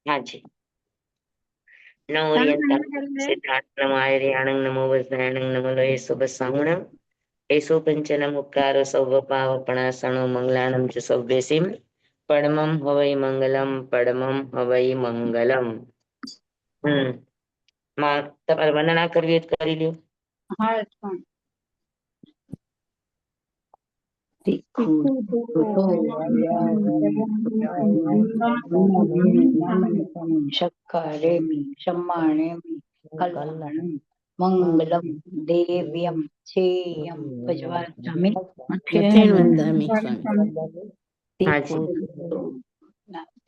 હાજી. નમો આર્યાણં નમો વજ્રાણં નમો લોહેશો બસામુણં એસો પંચનમ ઉપકારો સૌ પાવપણાસણો મંગલાણં ચ સૌદેશીમ પરમં હવૈ મંગલમ પરમં હવૈ મંગલમ. માં તમારે વર્ણના કરવી તો કરી લ્યો. શક્કરેમી ક્ષમ્માણેમી કલ્યાણમ મંગલમ દેવ્યમ ચેયમ ભજવામી મથેન વંદામી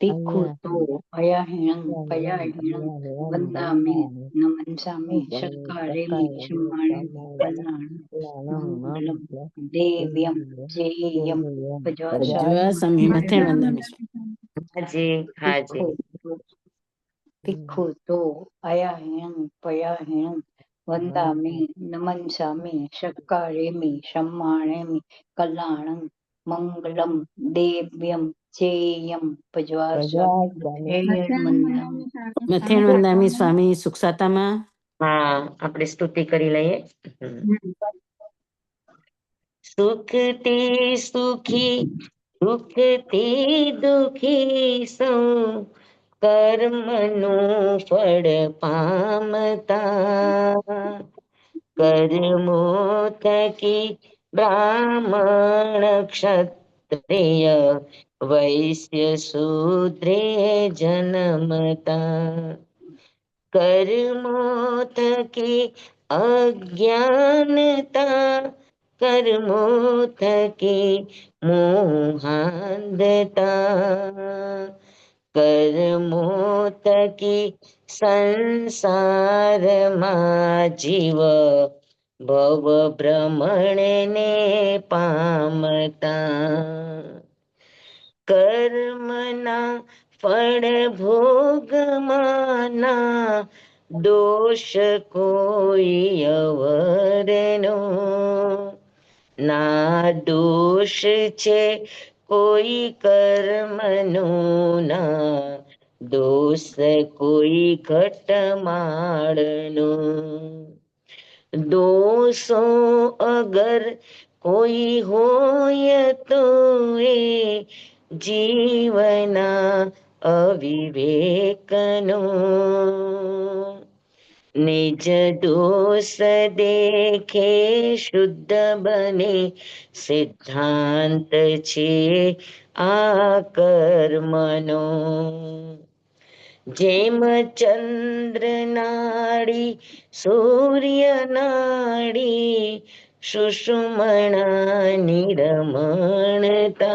તિખુતો અયાહિણં પયાહિણં વંદામી નમંસામી શક્કરેમી ક્ષમ્માણેમી કલ્યાણમ મંગલમ દેવ્યમ ચેયમ ભજવામી મથેન વંદામી. હાજી હાજી. તિખુતો અયાહિણં પયાહિણં વંદામી નમંસામી શક્કરેમી ક્ષમ્માણેમી કલ્યાણં મંગલમ દેવ્યમ ચેયમ મથેન વંદામી સ્વામી સુખસાતામાં. હા, આપણે સ્તુતિ કરી લઈએ. સુખતી સુખી દુઃખતી દુઃખી સૌ કર્મનું ફળ પામતા કર્મો થકી બ્રાહ્મણ ક્ષત્રિય વૈશ્ય શૂદ્રે જન્મતા કર્મો થકી અજ્ઞાનતા કર્મો થકી મોહાંધતા કર્મો થકી સંસારમાં જીવ ભવ ભ્રમણને પામતા કર્મના ફળ ભોગમાના દોષ કોઈ અવરનો ના દોષ છે કોઈ કર્મનો ના દોષ કોઈ ઘટમાળનો દોષો અગર કોઈ હોય તો એ જીવના અવિવેકનો નિજ દોષ દેખે શુદ્ધ બને સિદ્ધાંત છે આ કર્મનો જેમ ચંદ્ર નાડી સૂર્ય નાડી સુષુમણા નિરમણતા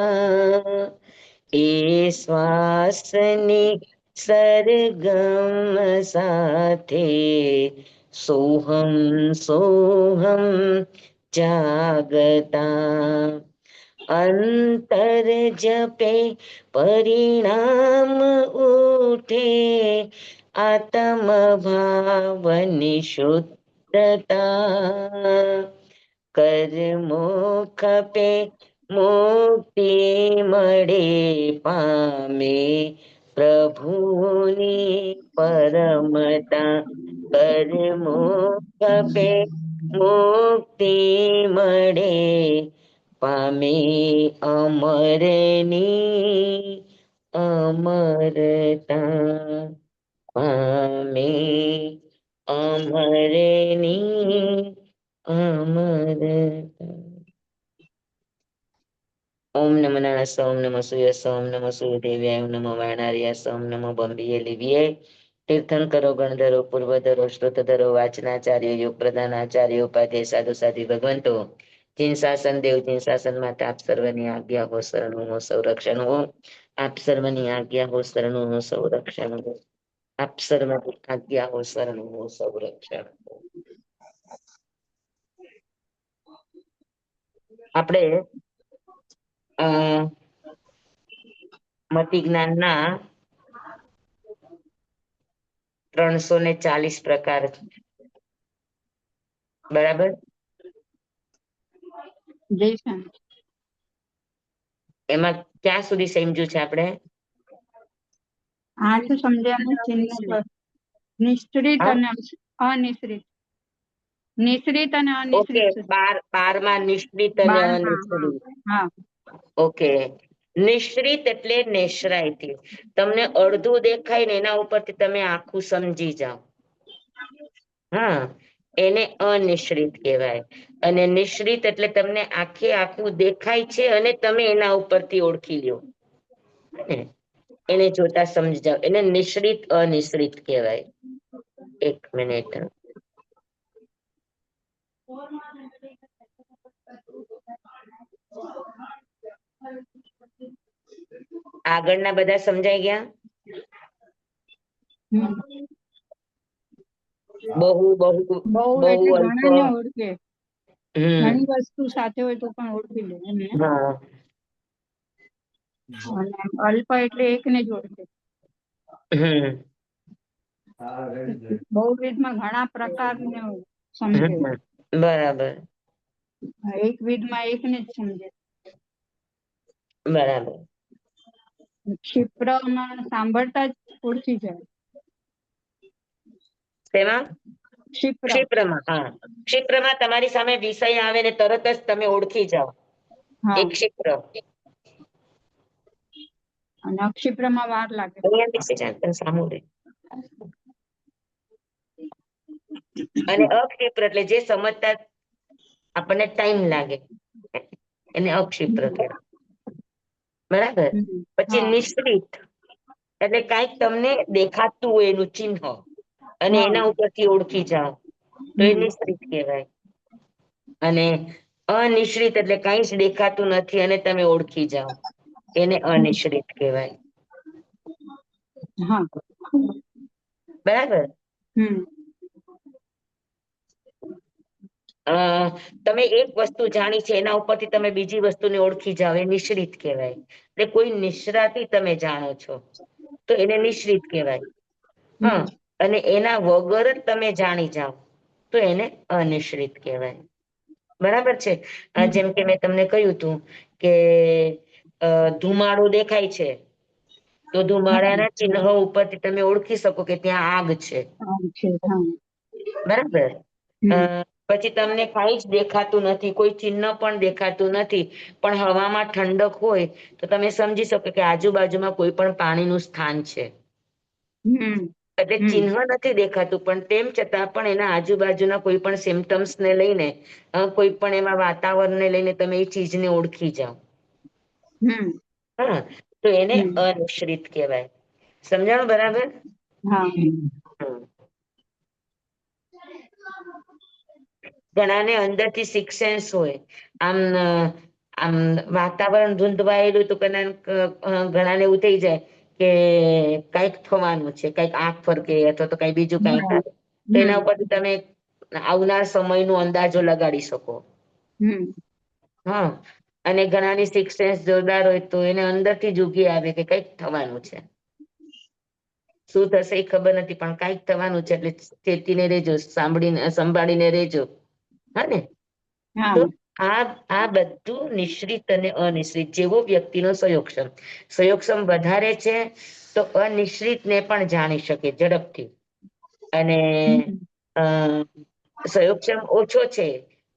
એ શ્વાસની સરગમ સાથે સોહમ સોહમ જાગતા અંતર જપે પરિણામ ઉઠે આત્મ ભાવની શુદ્ધતા કર્મો ખપે મુક્તિ મળે પામે પ્રભુની પરમતા કર્મો ખપે મુક્તિ મળે પામે અમરની અમરતા પામે અમરની અમરતા. ઓમ નમઃ નારાયણ ઓમ નમઃ સૂર્ય ઓમ નમઃ સૂર્યદેવ્યાય ઓમ નમઃ વાયનાર્યાસ ઓમ નમઃ બંબીએ લિવ્યે તીર્થંકરો ગણધરો પૂર્વધરો શ્રોતધરો વાચનાચાર્ય યોગ પ્રધાનાચાર્ય ઉપાધ્યાય સાધુ સાધી ભગવંતો જીન શાસન દેવ જીન શાસન માટે આપ સર્વની આજ્ઞા હો શરણું હો સંરક્ષણ હો આપ સર્વની આજ્ઞા હો શરણું હો સંરક્ષણ હો આપ સર્વની આજ્ઞા હો શરણું હો સંરક્ષણ હો. આપણે મતિ જ્ઞાનના 340 પ્રકાર બરાબર. એમાં ક્યાં સુધી સમજ્યું છે આપણે? આઠ સમજ્યાનું ચિહ્ન પર નિશ્ચિત હા અને અનિશ્ચિત, નિશ્ચિત અને ઓકે, અનિશ્ચિત. 12 નિશ્ચિત અને 12, હા અનિશ્ચિત. હા ઓકે, નિશ્ચિત એટલે નેશરાઈથી તમને અડધું દેખાય ને એના ઉપરથી તમે આખું સમજી જાઓ. હા, એને અનિશ્ચિત કહેવાય. અને નિશ્ચિત એટલે તમને આખે આખું દેખાય છે અને તમે એના ઉપરથી ઓળખી લ્યો. ને એને જોતા સમજી જાઓ, એને નિશ્ચિત અનિશ્ચિત કહેવાય. એક મિનિટ. આગળના બધા સમજાઈ ગયા? હમ. બહુ બહુ બહુ બહુ એટલે અલ્પ. ઘણાને ઓળખે, હમ. ઘણી વસ્તુ સાથે હોય તો પણ ઓળખી લે એને. હા. અને અલ્પ એટલે એકને જ ઓળખે. હમ. બહુવિધમાં ઘણા પ્રકારને સમજે, બરાબર. એક વિધમાં એકને જ સમજે. બરાબર. ક્ષિપ્રમાં સાંભળતા જ ઓળખી જાય. શેમાં? ક્ષિપ્ર. ક્ષિપ્રમાં. હા, ક્ષિપ્રમાં તમારી સામે વિષય આવે ને તરત જ તમે ઓળખી જાઓ. હા, એક ક્ષિપ્ર. અને અક્ષિપ્રમાં વાર લાગે. અહીંયા બેસી જા, તને સામું રે. અને અક્ષિપ્ર એટલે જે સમજતા આપણને ટાઈમ લાગે, એને અક્ષિપ્ર કહેવાય. બરાબર. પછી હા નિશ્ચિત એટલે કાંઈક તમને દેખાતું હોય એનું ચિહ્ન અને હા એના ઉપરથી ઓળખી જાઓ તો એ હમ નિશ્ચિત કહેવાય. અને અનિશ્ચિત એટલે કાંઈ જ દેખાતું નથી અને તમે ઓળખી જાઓ, એને અનિશ્ચિત કહેવાય. હા. બરાબર. હમ. તમે એક વસ્તુ જાણી છે એના ઉપરથી તમે બીજી વસ્તુને ઓળખી જાઓ એ નિશ્ચિત કહેવાય. એટલે કોઈ નિષ્ણાથી તમે જાણો છો તો એને નિશ્ચિત કહેવાય. હા, હમ અને એના વગર જ તમે જાણી જાઓ તો એને અનિશ્ચિત કહેવાય. બરાબર છે. હમ જેમ કે મેં તમને કહ્યું હતું કે ધુમાડો દેખાય છે તો હમ ધુમાડાના ચિહ્ન ઉપરથી તમે ઓળખી શકો કે ત્યાં આગ છે. છે. હા. બરાબર. હમ પછી તમને કાંઈ જ દેખાતું નથી, કોઈ ચિહ્ન પણ દેખાતું નથી, પણ હવામાં ઠંડક હોય તો તમે સમજી શકો કે આજુબાજુમાં કોઈ પણ પાણીનું સ્થાન છે. હમ એટલે હમ ચિહ્ન નથી દેખાતું પણ તેમ છતાં પણ એના આજુબાજુના કોઈ પણ સિમ્ટમ્સ ને લઈને કોઈ પણ એમાં વાતાવરણને લઈને તમે એ ચીજને ઓળખી જાઓ. હમ. હા, તો એને હમ અનિશ્ચિત કહેવાય. સમજાણું બરાબર? હા. હમ. ઘણાને અંદરથી સિક્સ સેન્સ હોય, આમ આમ વાતાવરણ ધૂંધવાયેલું તો ઘણાને એવું થઈ જાય કે કંઈક થવાનું છે, કંઈક આંખ ફરકે અથવા તો કઈ બીજું કઈ હા થાય તો હમ એના ઉપરથી તમે આવનાર સમયનો અંદાજો લગાડી શકો. હમ. હા, અને ઘણાની સિક્સ સેન્સ જોરદાર હોય તો એને અંદરથી જ ઉગી આવે કે કંઈક થવાનું છે. શું થશે એ ખબર નથી પણ કંઈક થવાનું છે એટલે ચેતીને રેજો, સંભાળીને રેજો. હા ને? હા. તો આ બધું નિશ્ચિત અને અનિશ્ચિત જેવો વ્યક્તિનો સંયોગક્ષમ. સંયોગક્ષમ વધારે છે તો અનિશ્ચિતને પણ જાણી શકે ઝડપથી. અને હમ સંયોગક્ષમ ઓછો છે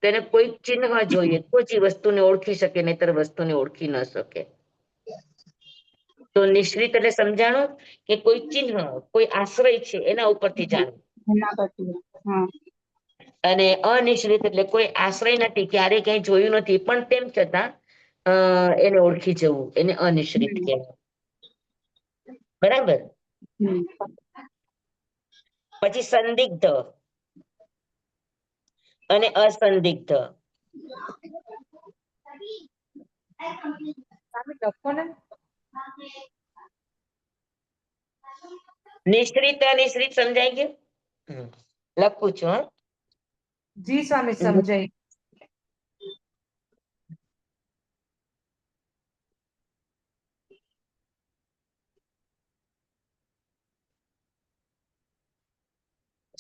તેને કોઈ ચિહ્ન જોઈએ તો જ એ વસ્તુને ઓળખી શકે નહીંતર વસ્તુને ઓળખી ન શકે. તો નિશ્ચિત એટલે સમજાણું કે કોઈ ચિહ્ન, કોઈ આશ્રય છે એના ઉપરથી જાણવું. એના પરથી. હા. અને અનિશ્ચિત એટલે કોઈ આશ્રય નથી, ક્યારેય કંઈ જોયું નથી પણ તેમ છતાં એને ઓળખી જવું એને અનિશ્ચિત હમ કહેવાય. બરાબર. હમ. પછી સંદિગ્ધ અને અસંદિગ્ધ. નિશ્ચિત અનિશ્ચિત સમજાઈ ગયું? લખું છું હા. જી સ્વામી સમજાઈ.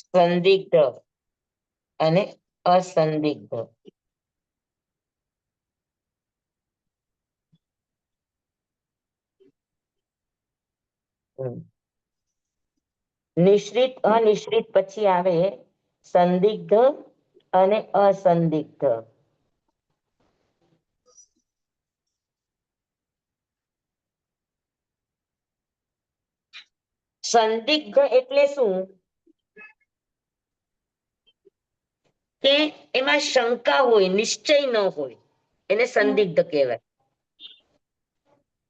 સંદિગ્ધ અને અસંદિગ્ધ. નિશ્ચિત અનિશ્ચિત પછી આવે સંદિગ્ધ અને અસંદિગ્ધ. સંદિગ્ધ એટલે શું? કે એમાં શંકા હોય, નિશ્ચય ન હોય, એને સંદિગ્ધ કહેવાય.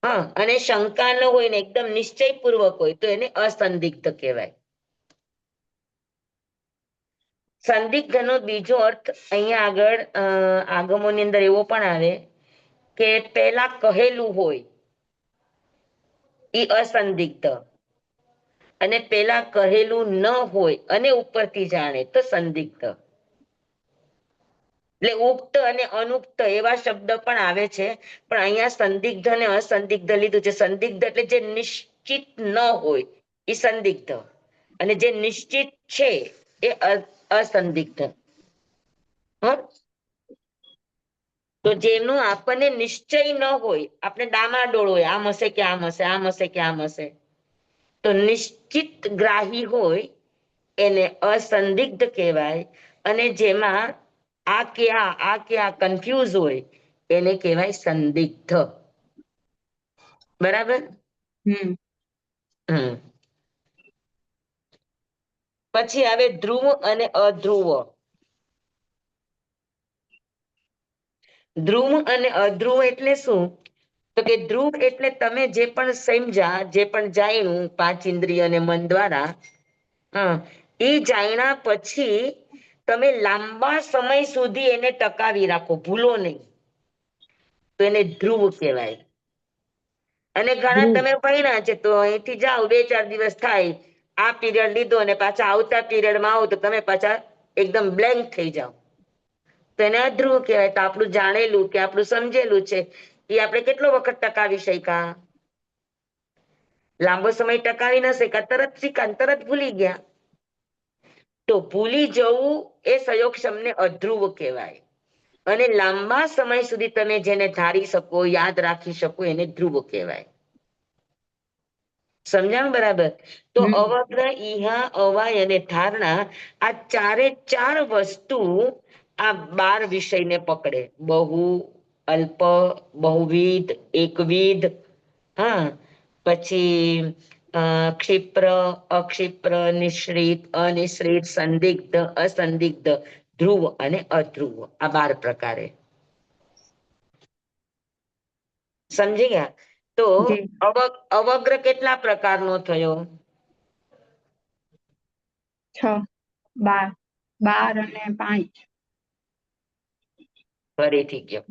હા, અને શંકા ન હોય ને એકદમ નિશ્ચયપૂર્વક હોય તો એને અસંદિગ્ધ કહેવાય. સંદિગ્ધ નો બીજો અર્થ અહીંયા આગળ આગમોની અંદર એવો પણ આવે કે પેલા કહેલું હોય એ અસંદિગ્ધ, અને પેલા કહેલું ન હોય અને ઉપરથી જાણે તો સંદિગ્ધ. એટલે ઉક્ત અને અનુક્ત એવા શબ્દ પણ આવે છે, પણ અહીંયા સંદિગ્ધ અને અસંદિગ્ધ લીધું છે. સંદિગ્ધ એટલે જે નિશ્ચિત ન હોય એ સંદિગ્ધ, અને જે નિશ્ચિત છે એ અસંદિગ્ધ. તો જેનું આપણને નિશ્ચય ન હોય, આપણે ડામાડોળ હોય, આમ હશે કે આમ હશે, આમ હશે કે આમ હશે, તો નિશ્ચિત ગ્રાહી હોય એને અસંદિગ્ધ કહેવાય. અને જેમાં આ કે આ કન્ફ્યુઝ હોય એને કહેવાય સંદિગ્ધ. બરાબર. હમ પછી આવે ધ્રુવ અને અધ્રુવ. ધ્રુવ અને અધ્રુવ એટલે શું? તો કે ધ્રુવ એટલે તમે જે પણ સમજ્યા, જે પણ જાણ્યું પાંચ ઇન્દ્રિય અને મન દ્વારા, એ જાણ્યા પછી તમે લાંબા સમય સુધી એને ટકાવી રાખો, ભૂલો નહીં, તો એને ધ્રુવ કહેવાય. અને ઘણા ધ્રુવ. તમે ભણ્યા છે તો અહીંથી જાઓ 2-4 દિવસ થાય, આ પીરિયડ લીધો અને પાછા આવતા પીરિયડમાં આવો તો તમે પાછા એકદમ બ્લેન્ક થઈ જાઓ, તો એને અધ્રુવ કહેવાય. તો આપણું જાણેલું કે આપણું સમજેલું છે એ આપણે કેટલો વખત ટકાવી શક્યા? લાંબો સમય ટકાવી ન શક્યા, તરત શીખ્યા, તરત ભૂલી ગયા. તો ભૂલી જવું એ સંયોગક્ષમને અધ્રુવ કહેવાય. અને લાંબા સમય સુધી તમે જેને ધારી શકો, યાદ રાખી શકો, એને ધ્રુવ કહેવાય. સમજાણ બરાબર? તો અવગ્ર, ઈહા, અવાય અને ધારણા, આ ચારે ચાર વસ્તુ આ 12 વિષયને પકડે. બહુ, અલ્પ, બહુવિધ, એકવિધ, પછી ક્ષિપ્ર, અક્ષિપ્ર, નિશ્રિત, અનિશ્રિત, સંદિગ્ધ, અસંદિગ્ધ, ધ્રુવ અને અધ્રુવ, આ 12 પ્રકારે. સમજી ગયા? તો જી. અવગ્ર કેટલા પ્રકારનો થયો? 6, 12, 12 અને 5. ફરીથી ગયો.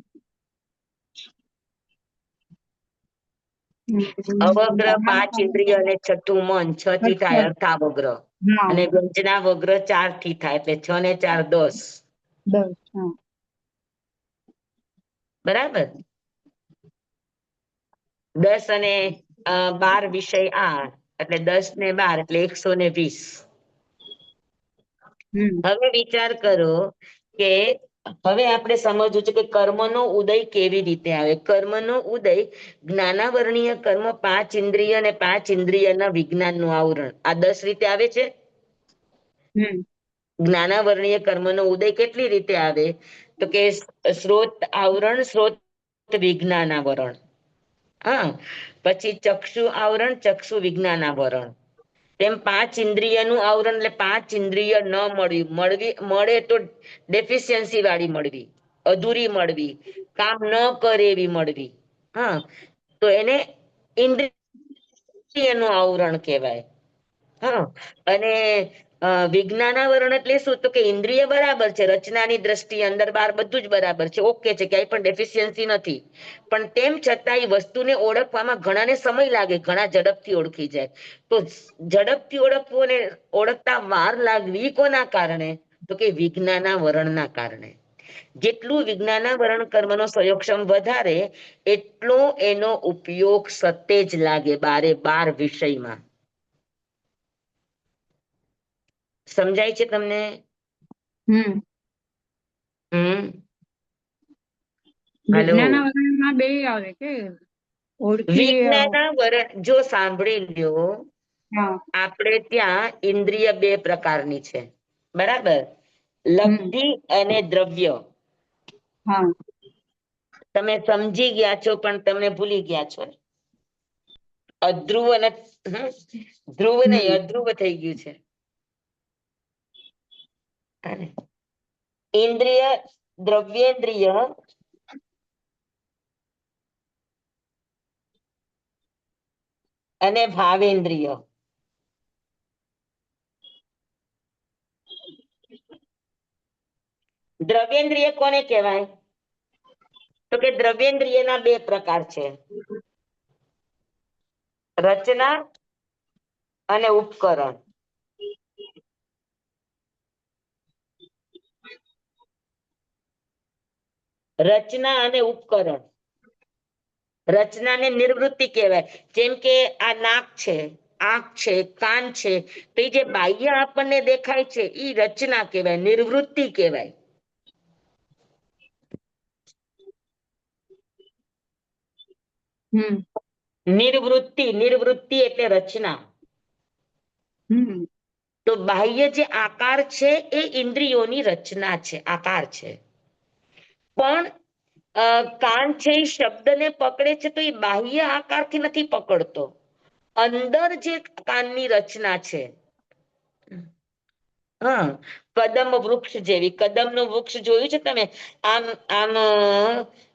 અવગ્ર 5 ઇન્દ્રિય અને છઠ્ઠું મન, 6 થી થાય અર્થાવગ્ર. હા, અને ગંજના વગ્ર 4 થી થાય, એટલે 6 ને 4 10. 10. હા. બરાબર. 10 અને 12 વિષય આ, એટલે 10 ને 12 એટલે 120. હવે વિચાર કરો કે હવે આપણે સમજવું છે કે કર્મનો ઉદય કેવી રીતે આવે. કર્મનો ઉદય જ્ઞાનાવરણીય કર્મ, 5 ઇન્દ્રિય અને 5 ઇન્દ્રિયના વિજ્ઞાનનું આવરણ, આ 10 રીતે આવે છે. જ્ઞાનાવરણીય કર્મનો ઉદય કેટલી રીતે આવે? તો કે સ્ત્રોત આવરણ, સ્ત્રોત વિજ્ઞાન આવરણ. પછી ચક્ષુ આવરણ, ચક્ષુ વિજ્ઞાન આવરણ. તેમ 5 ઇન્દ્રિયનું આવરણ, એટલે 5 ઇન્દ્રિય ન મળે તો ડેફિશિયન્સી વાળી મળવી, અધૂરી મળવી, કામ ન કરે એવી મળવી. તો એને ઇન્દ્રિયનું આવરણ કહેવાય. અને વિજ્ઞાનાવરણ એટલે શું? તો કે ઇન્દ્રિય બરાબર છે, રચનાની દ્રષ્ટિએ અંદર બહાર બધું જ બરાબર છે, ઓકે છે, ક્યાંય પણ ડેફિશિયન્સી નથી. પણ તેમ છતાં એ વસ્તુને ઓળખવામાં ઘણાને સમય લાગે, ઘણા ઝડપથી ઓળખી જાય. તો ઝડપથી ઓળખવું અને ઓળખતા વાર લાગવી કોના કારણે? તો કે વિજ્ઞાનાવરણના કારણે. જેટલું વિજ્ઞાનાવરણ કર્મનો સંયોગક્ષમ વધારે, એટલો એનો ઉપયોગ સતેજ લાગે 12 વિષયમાં. સમજાય છે તમને? હાલો. વિજ્ઞાનાવરણમાં બે આવે કે ઓળખી. વિજ્ઞાનાવરણ જો સાંભળી લ્યો, હા આપણે ત્યાં ઇન્દ્રિય બે પ્રકારની છે, બરાબર? લબ્ધિ અને દ્રવ્ય. હા તમે સમજી ગયા છો પણ તમે ભૂલી ગયા છો. અધ્રુવ અને ધ્રુવ નહીં, અધ્રુવ થઈ ગયું છે. ઇન્દ્રિય, દ્રવ્યેન્દ્રિય અને ભાવેન્દ્રિય. દ્રવ્યેન્દ્રિય કોને કહેવાય? તો કે દ્રવ્યેન્દ્રિયના બે પ્રકાર છે, રચના અને ઉપકરણ. રચના અને ઉપકરણ. રચનાને નિવૃત્તિ કહેવાય. જેમ કે આ નાક છે, આંખ છે, કાન છે, તો એ જે બાહ્ય આપણને દેખાય છે એ રચના કહેવાય, નિવૃત્તિ કહેવાય. નિવૃત્તિ, નિવૃત્તિ એટલે રચના. તો બાહ્ય જે આકાર છે એ ઇન્દ્રિયોની રચના છે, આકાર છે. પણ કાન છે એ શબ્દને પકડે છે તો એ બાહ્ય આકારથી નથી પકડતો, અંદર જે કાનની રચના છે. હા, કદમ વૃક્ષ જેવી. કદમનું વૃક્ષ જોયું છે તમે? આમ આમ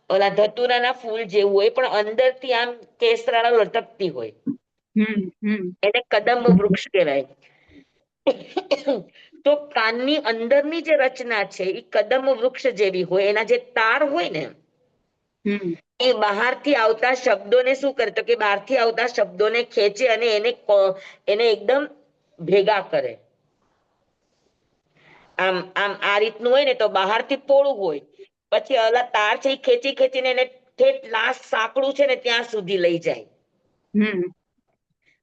ઓલા ધતુરાના ફૂલ જેવું હોય પણ અંદરથી આમ કેસરાળા લટકતી હોય, એને કદમ વૃક્ષ કહેવાય. તો કાનની અંદરની જે રચના છે એ કદમ વૃક્ષ જેવી હોય. એના જે તાર હોય ને એ બહારથી આવતા શબ્દોને શું કરે, તો કે બહારથી આવતા શબ્દોને ખેંચે અને એને એકદમ ભેગા કરે. આમ આમ આ રીતનું હોય ને તો બહારથી પોળું હોય, પછી ઓલા તાર છે એ ખેંચી ખેંચીને એને ઠેઠ લાસ્ટ સાંકડું છે ને ત્યાં સુધી લઈ જાય.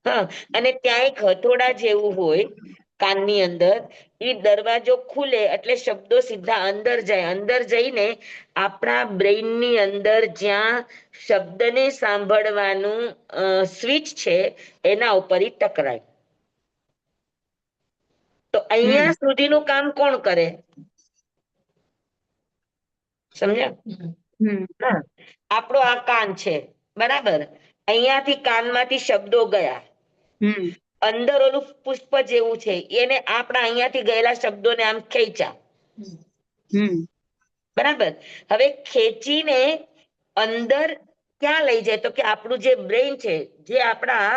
હા, અને ત્યાં એક હથોડા જેવું હોય કાનની અંદર. એ દરવાજો ખુલે એટલે શબ્દો સીધા અંદર જાય. અંદર જઈને આપણા બ્રેઇનની અંદર જ્યાં શબ્દને સાંભળવાનું સ્વિચ છે એના ઉપર ઈ ટકરાય. તો અહીંયા સુધીનું કામ કોણ કરે? સમજ્યા? હા, આપણો આ કાન છે, બરાબર? અહીંયાથી કાનમાંથી શબ્દો ગયા, અંદર ઓલું પુષ્પ જેવું છે એને આપણા અહીંયાથી ગયેલા શબ્દોને આમ ખેંચ્યા, બરાબર? હવે ખેંચીને અંદર ક્યાં લઈ જાય, તો કે આપણું જે બ્રેઇન છે, જે આપણા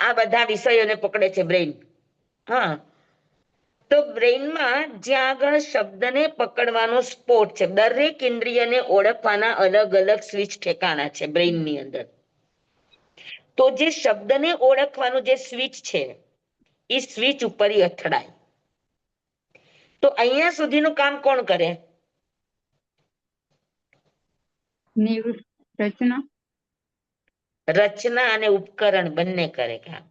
આ બધા વિષયોને પકડે છે બ્રેઇન. હા, તો બ્રેઇનમાં જ્યાં આગળ શબ્દને પકડવાનો સ્પોટ છે, દરેક ઇન્દ્રિયને ઓળખવાના અલગ અલગ સ્વિચ ઠેકાણા છે બ્રેઇનની અંદર. તો જે શબ્દને ઓળખવાનું જે સ્વિચ છે એ સ્વિચ ઉપર અથડાય. તો અહીંયા સુધીનું કામ કોણ કરે? રચના. રચના અને ઉપકરણ બંને કરે કામ.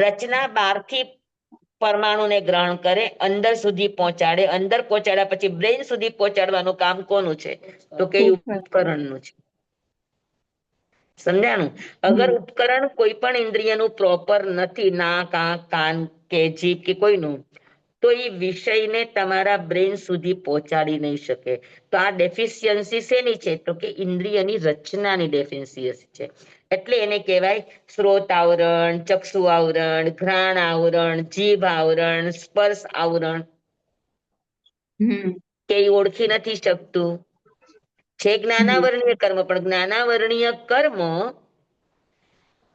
રચના બહારથી પરમાણુને ગ્રહણ કરે, અંદર સુધી પહોંચાડે, અંદર પહોંચાડ્યા પછી બ્રેઇન સુધી પહોંચાડવાનું કામ કોનું છે? તો કે ઉપકરણનું છે. સમજાણું? અગર ઉપકરણ કોઈ પણ ઇન્દ્રિયનું પ્રોપર નથી, નાક, આંખ, કાન કે જીભ કે કોઈનું, તો એ વિષયને તમારા બ્રેઇન સુધી પહોંચાડી નહીં શકે. તો આ ડેફિશિયન્સી શેની છે? તો કે ઇન્દ્રિયની રચનાની ડેફિશિયન્સી છે. એટલે એને કહેવાય શ્રોત આવરણ, ચક્ષુ આવરણ, ઘ્રાણ આવરણ, જીભ આવરણ, સ્પર્શ આવરણ. કે એ ઓળખી નથી શકતું. છે જ્ઞાનાવરણીય કર્મ, પણ જ્ઞાનાવરણીય કર્મ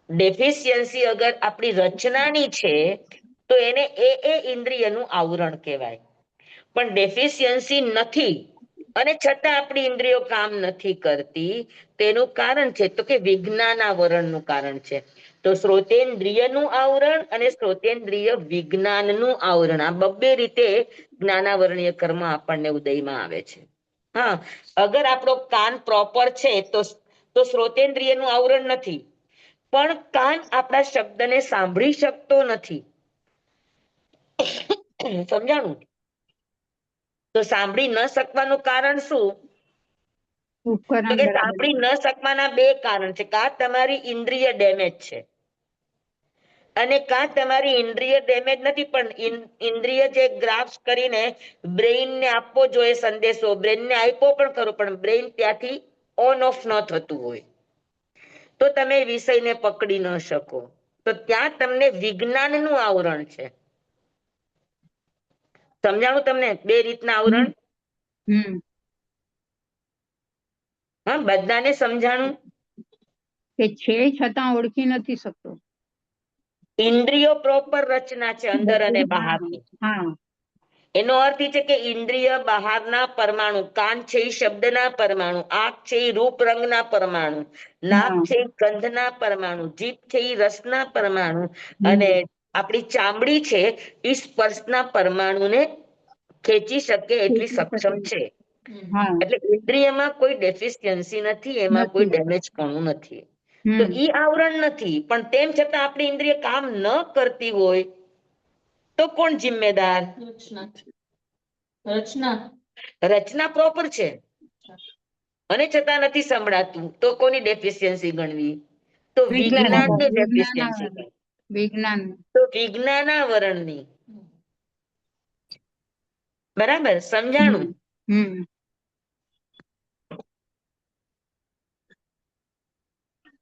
ડેફિશિયન્સી અગર આપણી રચનાની છે તો એને એ ઇન્દ્રિયનું આવરણ કહેવાય. પણ ડેફિશિયન્સી નથી અને છતાં આપણી ઇન્દ્રિયો કામ નથી કરતી, તેનું કારણ છે તો કે વિજ્ઞાનાવરણનું કારણ છે. તો શ્રોતેન્દ્રિયનું આવરણ અને શ્રોતેન્દ્રિય વિજ્ઞાનનું આવરણ, આ બબ્બે રીતે જ્ઞાનાવરણીય કર્મ આપણને ઉદયમાં આવે છે. હા, અગર આપણો કાન પ્રોપર છે તો શ્રોતેન્દ્રિયનું આવરણ નથી, પણ કાન આપણા શબ્દને સાંભળી શકતો નથી. સમજાણું? તો સાંભળી ન શકવાનું કારણ શું? તો કે સાંભળી ન શકવાના બે કારણ છે. કા તમારી ઇન્દ્રિય ડેમેજ છે, અને કાં તમારી ઇન્દ્રિય ડેમેજ નથી, પણ ઇન્દ્રિય જે ગ્રાફ્સ કરીને બ્રેઇન ને આપવો જોઈએ સંદેશો, બ્રેઇન ને આપ્યો પણ ખરો, પણ બ્રેઇન ત્યાંથી ઓન ઓફ ન થતું હોય તો તમે વિષયને પકડી ન શકો. તો ત્યાં તમને વિજ્ઞાનનું આવરણ છે. સમજાવું તમને? બે રીતના આવરણ. હમ હા, બધાને સમજાણું? કે છે છતાં ઓળખી નથી શકતો. ઇન્દ્રિયો પ્રોપર રચના છે અંદર અને બહારની. હા એનો અર્થ એ છે કે ઇન્દ્રિય બહારના પરમાણુ, કાન છે એ શબ્દના પરમાણુ, આંખ છે એ રૂપ રંગના પરમાણુ, નાક હા છે એ ગંધના પરમાણુ, જીભ છે એ રસના પરમાણુ, હમ અને આપણી ચામડી છે એ સ્પર્શના પરમાણુને ખેંચી શકે એટલી સક્ષમ છે. હા એટલે ઇન્દ્રિયમાં કોઈ ડેફિશિયન્સી નથી, એમાં કોઈ નથી. ડેમેજ પણ નથી. તો હમ ઈ આવરણ નથી, પણ તેમ છતાં આપણી ઇન્દ્રિય કામ ન કરતી હોય તો કોણ જિમ્મેદાર? રચના પ્રોપર છે અને છતાં નથી સંભળાતું, તો કોની ડેફિશિયન્સી ગણવી? તો વિજ્ઞાનની ડેફિશિયન્સી ગણવી. વિજ્ઞાન. તો વિજ્ઞાનાવરણની. બરાબર સમજાણું? હમ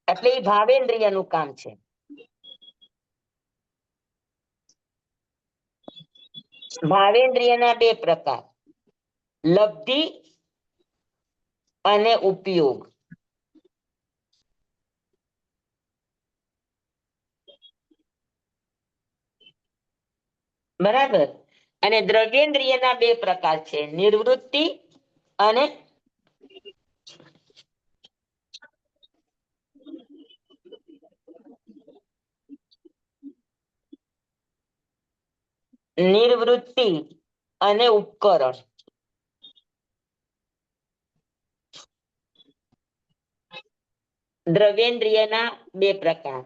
એટલે એ ભાવેન્દ્રિયનું કામ છે. ભાવેન્દ્રિયના બે પ્રકાર, લબ્ધિ અને ઉપયોગ. બરાબર. અને દ્રવ્યેન્દ્રિયના બે પ્રકાર છે, નિવૃત્તિ અને નિવૃત્તિ અને ઉપકરણ. દ્રવ્યેન્દ્રિયના બે પ્રકાર.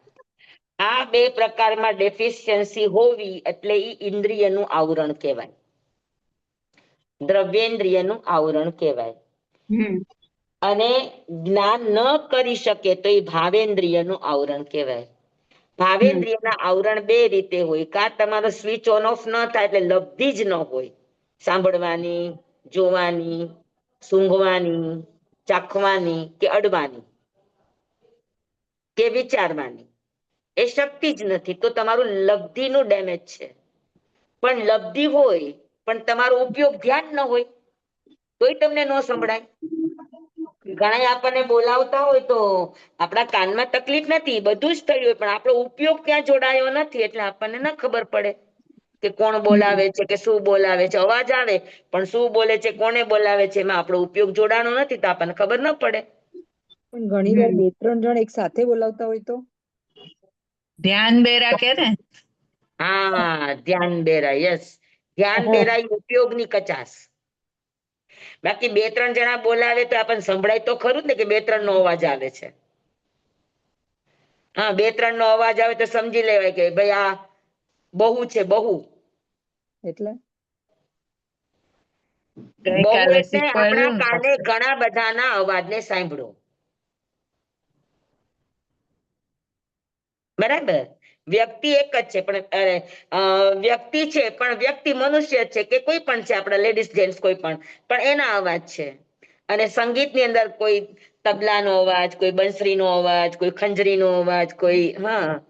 આ બે પ્રકારમાં ડેફિશિયન્સી હોવી એટલે ઈ ઇન્દ્રિયનું આવરણ કહેવાય. દ્રવ્યેન્દ્રિયનું આવરણ કહેવાય. હમ અને જ્ઞાન ન કરી શકે તો એ ભાવેન્દ્રિયનું આવરણ કહેવાય. ભાવેન્દ્રિયના આવરણ બે રીતે હોય, કાં તમારો સ્વિચ ઓન ઓફ ન થાય એટલે લબ્ધિ જ ન હોય, સાંભળવાની, જોવાની, સૂંઘવાની, ચાખવાની કે અડવાની કે વિચારવાની, એ શક્તિ જ નથી, તો તમારું લબ્ધિનું ડેમેજ છે. પણ લબ્ધિ હોય પણ તમારો ઉપયોગ ધ્યાન ન હોય તોય તમને ન સંભળાય. ઘણા આપણને બોલાવતા હોય તો આપણા કાનમાં તકલીફ નથી, બધું જ થયું હોય, પણ આપણો ઉપયોગ ત્યાં જોડાયો નથી એટલે આપણને ન ખબર પડે કે કોણ બોલાવે છે કે શું બોલાવે છે. અવાજ આવે પણ શું બોલે છે, કોને બોલાવે છે, એમાં આપણો ઉપયોગ જોડાણો નથી તો આપણને ખબર ન પડે. પણ ઘણી વાર બે ત્રણ જણ એક સાથે બોલાવતા હોય તો ધ્યાન બેરા કે ને. હા, ધ્યાન બેરા. યસ, ધ્યાન બેરા ઈ ઉપયોગની કચાસ. બાકી બે ત્રણ જણા બોલાવે તો આપણને સંભળાય તો ખરું જ ને કે બે ત્રણ નો અવાજ આવે છે. હા, બે ત્રણ નો અવાજ આવે તો સમજી લેવાય કે ભાઈ આ બહુ છે, બહુ. એટલે બહુ ગઈકાલે એટલે આપણા શીખવાડ્યું ને કાને પાછું. ઘણા બધાના અવાજને સાંભળો. બરાબર. વ્યક્તિ એક જ છે પણ વ્યક્તિ છે પણ વ્યક્તિ મનુષ્ય છે કે કોઈ પણ છે, આપણા લેડીઝ જેન્ટ્સ કોઈ પણ એના અવાજ છે. અને સંગીતની અંદર કોઈ તબલાનો અવાજ, કોઈ બંસરીનો અવાજ, કોઈ ખંજરીનો અવાજ, કોઈ હા,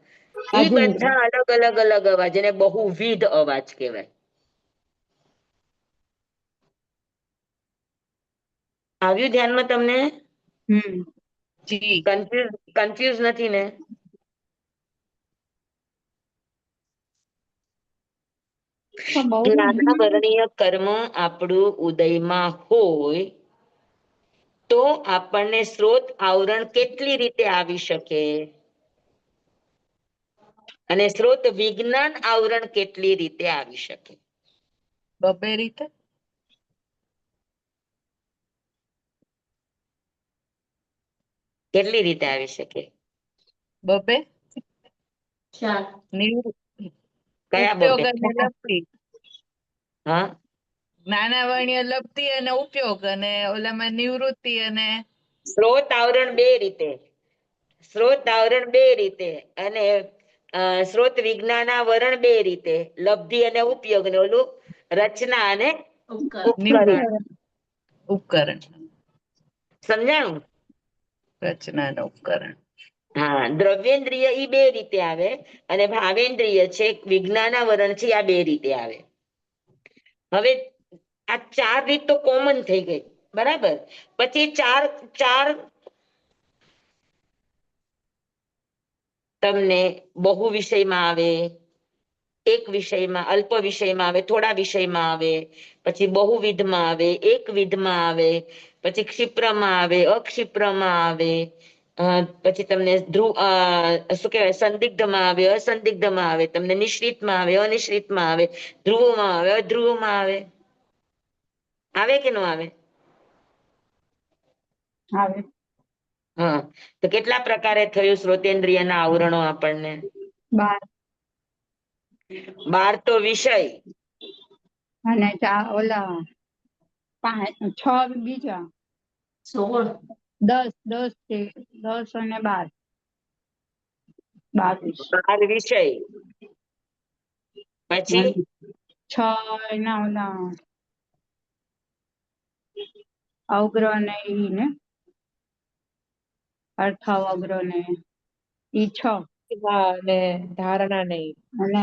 ઈ વાજિંત્ર. બધા અલગ અલગ અલગ અવાજ, એને બહુવિધ અવાજ કહેવાય. આવ્યું ધ્યાનમાં તમને? હમ જી. કન્ફ્યુઝ નથી ને? જ્ઞાનાવરણીય કર્મ આપણું ઉદયમાં હોય તો આપણને સ્ત્રોત આવરણ કેટલી રીતે આવી શકે અને સ્ત્રોત વિજ્ઞાન આવરણ કેટલી રીતે આવી શકે? બબે રીતે. કેટલી રીતે આવી શકે? બબે. ચાર. કયા ઉપયોગ બબે? અને લબ્ધિ. હા, જ્ઞાનાવરણીય લબ્ધિ અને ઉપયોગ, અને ઓલામાં નિવૃત્તિ અને સ્ત્રોત આવરણ બે રીતે, સ્ત્રોત આવરણ બે રીતે, અને સ્ત્રોત વિજ્ઞાના વરણ બે રીતે, લબ્ધિ અને ઉપયોગ, ને ઓલું રચના અને ઉપકરણ. ઉપકરણ, સમજાણું? રચના અને ઉપકરણ. હા, દ્રવ્યેન્દ્રિય ઈ બે રીતે આવે અને ભાવેન્દ્રિય છે વિજ્ઞાના વરણ છે આ બે રીતે આવે. હવે આ ચાર રીત તો કોમન થઈ ગઈ, બરાબર. પછી ચાર તમને બહુ વિષયમાં આવે, એક વિષયમાં, અલ્પ વિષયમાં આવે, થોડા વિષયમાં આવે, પછી બહુવિધમાં આવે, એક વિધમાં આવે, પછી ક્ષિપ્રમાં આવે, અક્ષિપ્રમાં આવે, પછી તમને શું કહેવાય, સંદિગ્ધમાં આવે, અસંદિગ્ધમાં આવે, તમને નિશ્રિતમાં આવે, અનિશ્રિતમાં આવે, ધ્રુવમાં આવે, અધ્રુવમાં આવે. આવે કે ન આવે? આવે. હા, તો કેટલા પ્રકારે થયું શ્રોતેન્દ્રિયના આવરણો આપણને? 12 12 તો વિષય, અને ઓલા 6 બીજા, 10 છે, 10 અને 12 22. 12 વિષય, પછી 6 એના ઓલા અવગ્રહ ને ઈ ને અર્થાવગ્રહ ને ઈ 6 અને ધારણા નહીં. અને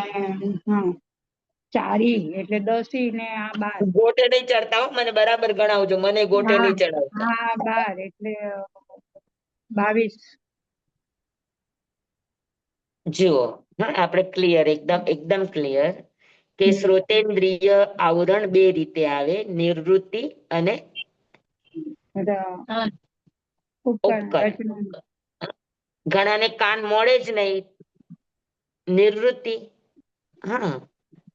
ચારી એટલે 10 ને આ 12. ગોટે નહીં ચડતા હો, મને બરાબર ગણાવજો, મને ગોટે નહીં ચડાવતા. હા 12 એટલે 22. જુઓ, હા, આપણે ક્લિયર, એકદમ ક્લિયર કે શ્રોતેન્દ્રિય આવરણ બે રીતે આવે, નિવૃત્તિ અને ઉપકરણ. ઘણાને કાન મળે જ નહીં, નિવૃત્તિ. હા,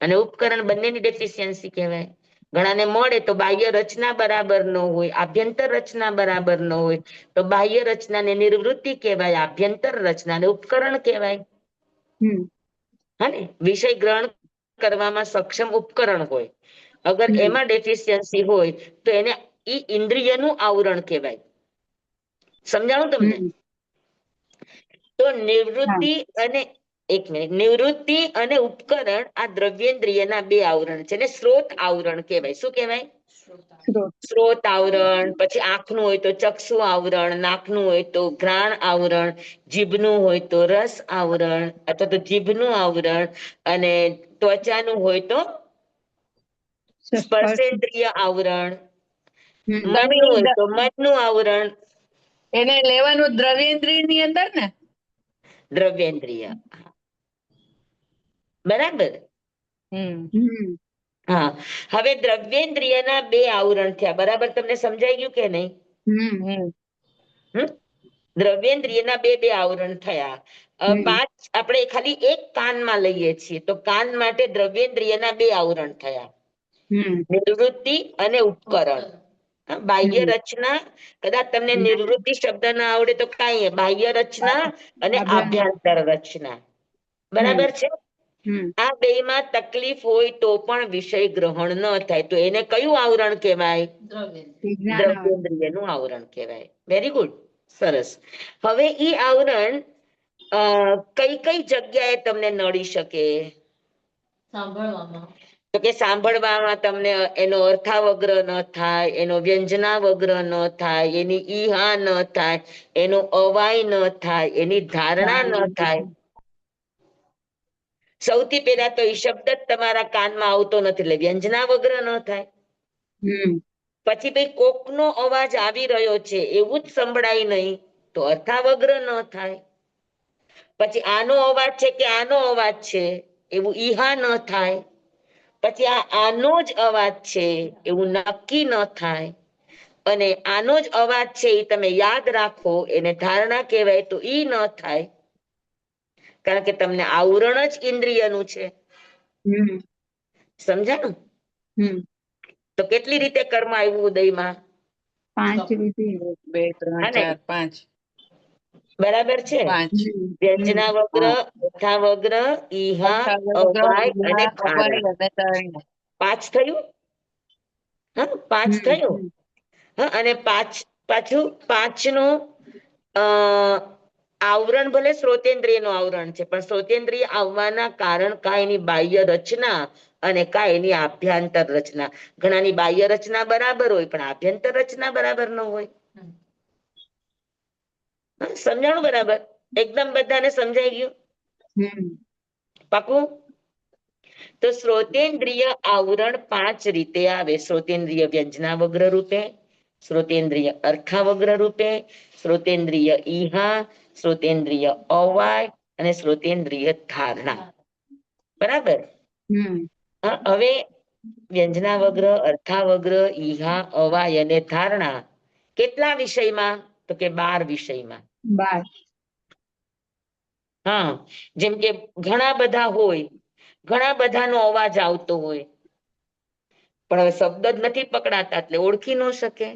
અને ઉપકરણ બંનેની ડેફિશિયન્સી કહેવાય. ઘણાને મળે તો બાહ્ય રચના બરાબર ન હોય, આભ્યંતર રચના બરાબર ન હોય, તો બાહ્ય રચનાને નિવૃત્તિ કહેવાય, આભ્યંતર રચનાને ઉપકરણ કહેવાય. હા ને, વિષય ગ્રહણ કરવામાં સક્ષમ ઉપકરણ હોય, અગર એમાં ડેફિશિયન્સી હોય તો એને ઈ ઇન્દ્રિયનું આવરણ કહેવાય. સમજાણું તમને? તો નિવૃત્તિ અને એક મિનિટ, નિવૃત્તિ અને ઉપકરણ આ દ્રવ્યેન્દ્રિયના બે આવરણ છે, ને સ્ત્રોત આવરણ કહેવાય. શું કહેવાય? સ્ત્રોત આવરણ. પછી આંખનું હોય તો ચક્ષુ આવરણ, નાકનું હોય તો ઘ્રાણ આવરણ, જીભનું હોય તો રસ આવરણ અથવા તો જીભનું આવરણ, અને ત્વચાનું હોય તો સ્પર્શેન્દ્રિય આવરણ, મનનું હોય તો મનનું આવરણ. એને લેવાનું દ્રવ્યેન્દ્રિય ની અંદર ને? દ્રવ્યેન્દ્રિય, બરાબર. હા, હવે દ્રવ્યેન્દ્રિયના બે આવરણ થયા, બરાબર. તમને સમજાઈ ગયું કે નહીં? દ્રવ્યેન્દ્રિયના બે આવરણ થયા. 5 આપણે ખાલી એક કાનમાં લઈએ છીએ તો કાન માટે દ્રવ્યેન્દ્રિયના બે આવરણ થયા, નિવૃત્તિ અને ઉપકરણ. બાહ્ય રચના, કદાચ તમને નિવૃત્તિ શબ્દ ના આવડે તો કાંઈ, બાહ્ય રચના અને આભ્યંતર રચના, બરાબર છે. આ બેમાં તકલીફ હોય તો પણ વિષય ગ્રહણ ન થાય તો એને કયું આવરણ કહેવાય? દ્રવ્યેન્દ્રિયનું આવરણ કહેવાય. વેરી ગુડ, સરસ. હવે ઈ આવરણ કઈ કઈ જગ્યાએ તમને નડી શકે? સાંભળવામાં. તો કે સાંભળવામાં તમને એનો અર્થાવગ્રહ ન થાય, એનો વ્યંજનાવગ્રહ ન થાય, એની ઈહા ન થાય, એનો અવાય ન થાય, એની ધારણા ન થાય. સૌથી પહેલા તો એ શબ્દ જ તમારા કાનમાં આવતો નથી એટલે વ્યંજનાવગ્રહ ન થાય. પછી ભાઈ કોકનો અવાજ આવી રહ્યો છે એવું જ સંભળાય નહીં તો અર્થાવગ્રહ ન થાય. પછી આનો અવાજ છે કે આનો અવાજ છે એવું ઈહા ન થાય. પછી આનો જ અવાજ છે એવું નક્કી ન થાય. અને આનો જ અવાજ છે એ તમે યાદ રાખો એને ધારણા કહેવાય તો ઈ ન થાય. કારણ કે તમને આવરણ જ ઇન્દ્રિયનું છે. સમજાણું? તો કેટલી રીતે કર્મ આવ્યું ઉદયમાં? 5 રીતે. 2, 3, 4, 5. બરાબર છે. 5. વ્યંજનાવગ્રહ, અર્થાવગ્રહ, ઈહા, અવાય અને ધારણા. 5 થયું? હા, 5 થયું. હા, અને પાછું 5નું આવરણ ભલે શ્રોતેન્દ્રિય નું આવરણ છે, પણ શ્રોતેન્દ્રિય આવવાના કારણ કા એની બાહ્ય રચના અને કા એની આભ્યંતર રચના. ઘણાની બાહ્ય રચના બરાબર હોય પણ આભ્યંતર રચના બરાબર ન હોય. સમજાણું બરાબર? એકદમ બધાને સમજાઈ ગયું? હમ પાકું? તો શ્રોતેન્દ્રિય આવરણ 5 રીતે આવે. શ્રોતેન્દ્રિય વ્યંજનાવગ્ર રૂપે, શ્રોતેન્દ્રિય અર્થાવગ્ર રૂપે, શ્રોતેન્દ્રિય ઈહા, શ્રોતેન્દ્રિય અવાય અને શ્રોતેન્દ્રિય ધારણા. બરાબર? હમ હવે વ્યંજનાવગ્ર, અર્થાવગ્ર, ઈહા, અવાય અને ધારણા કેટલા વિષયમાં? તો કે 12 વિષયમાં. 12. હા, જેમ કે ઘણા બધા હોય, ઘણા બધાનો અવાજ આવતો હોય, પણ હવે શબ્દ જ નથી પકડાતા એટલે ઓળખી ન શકે.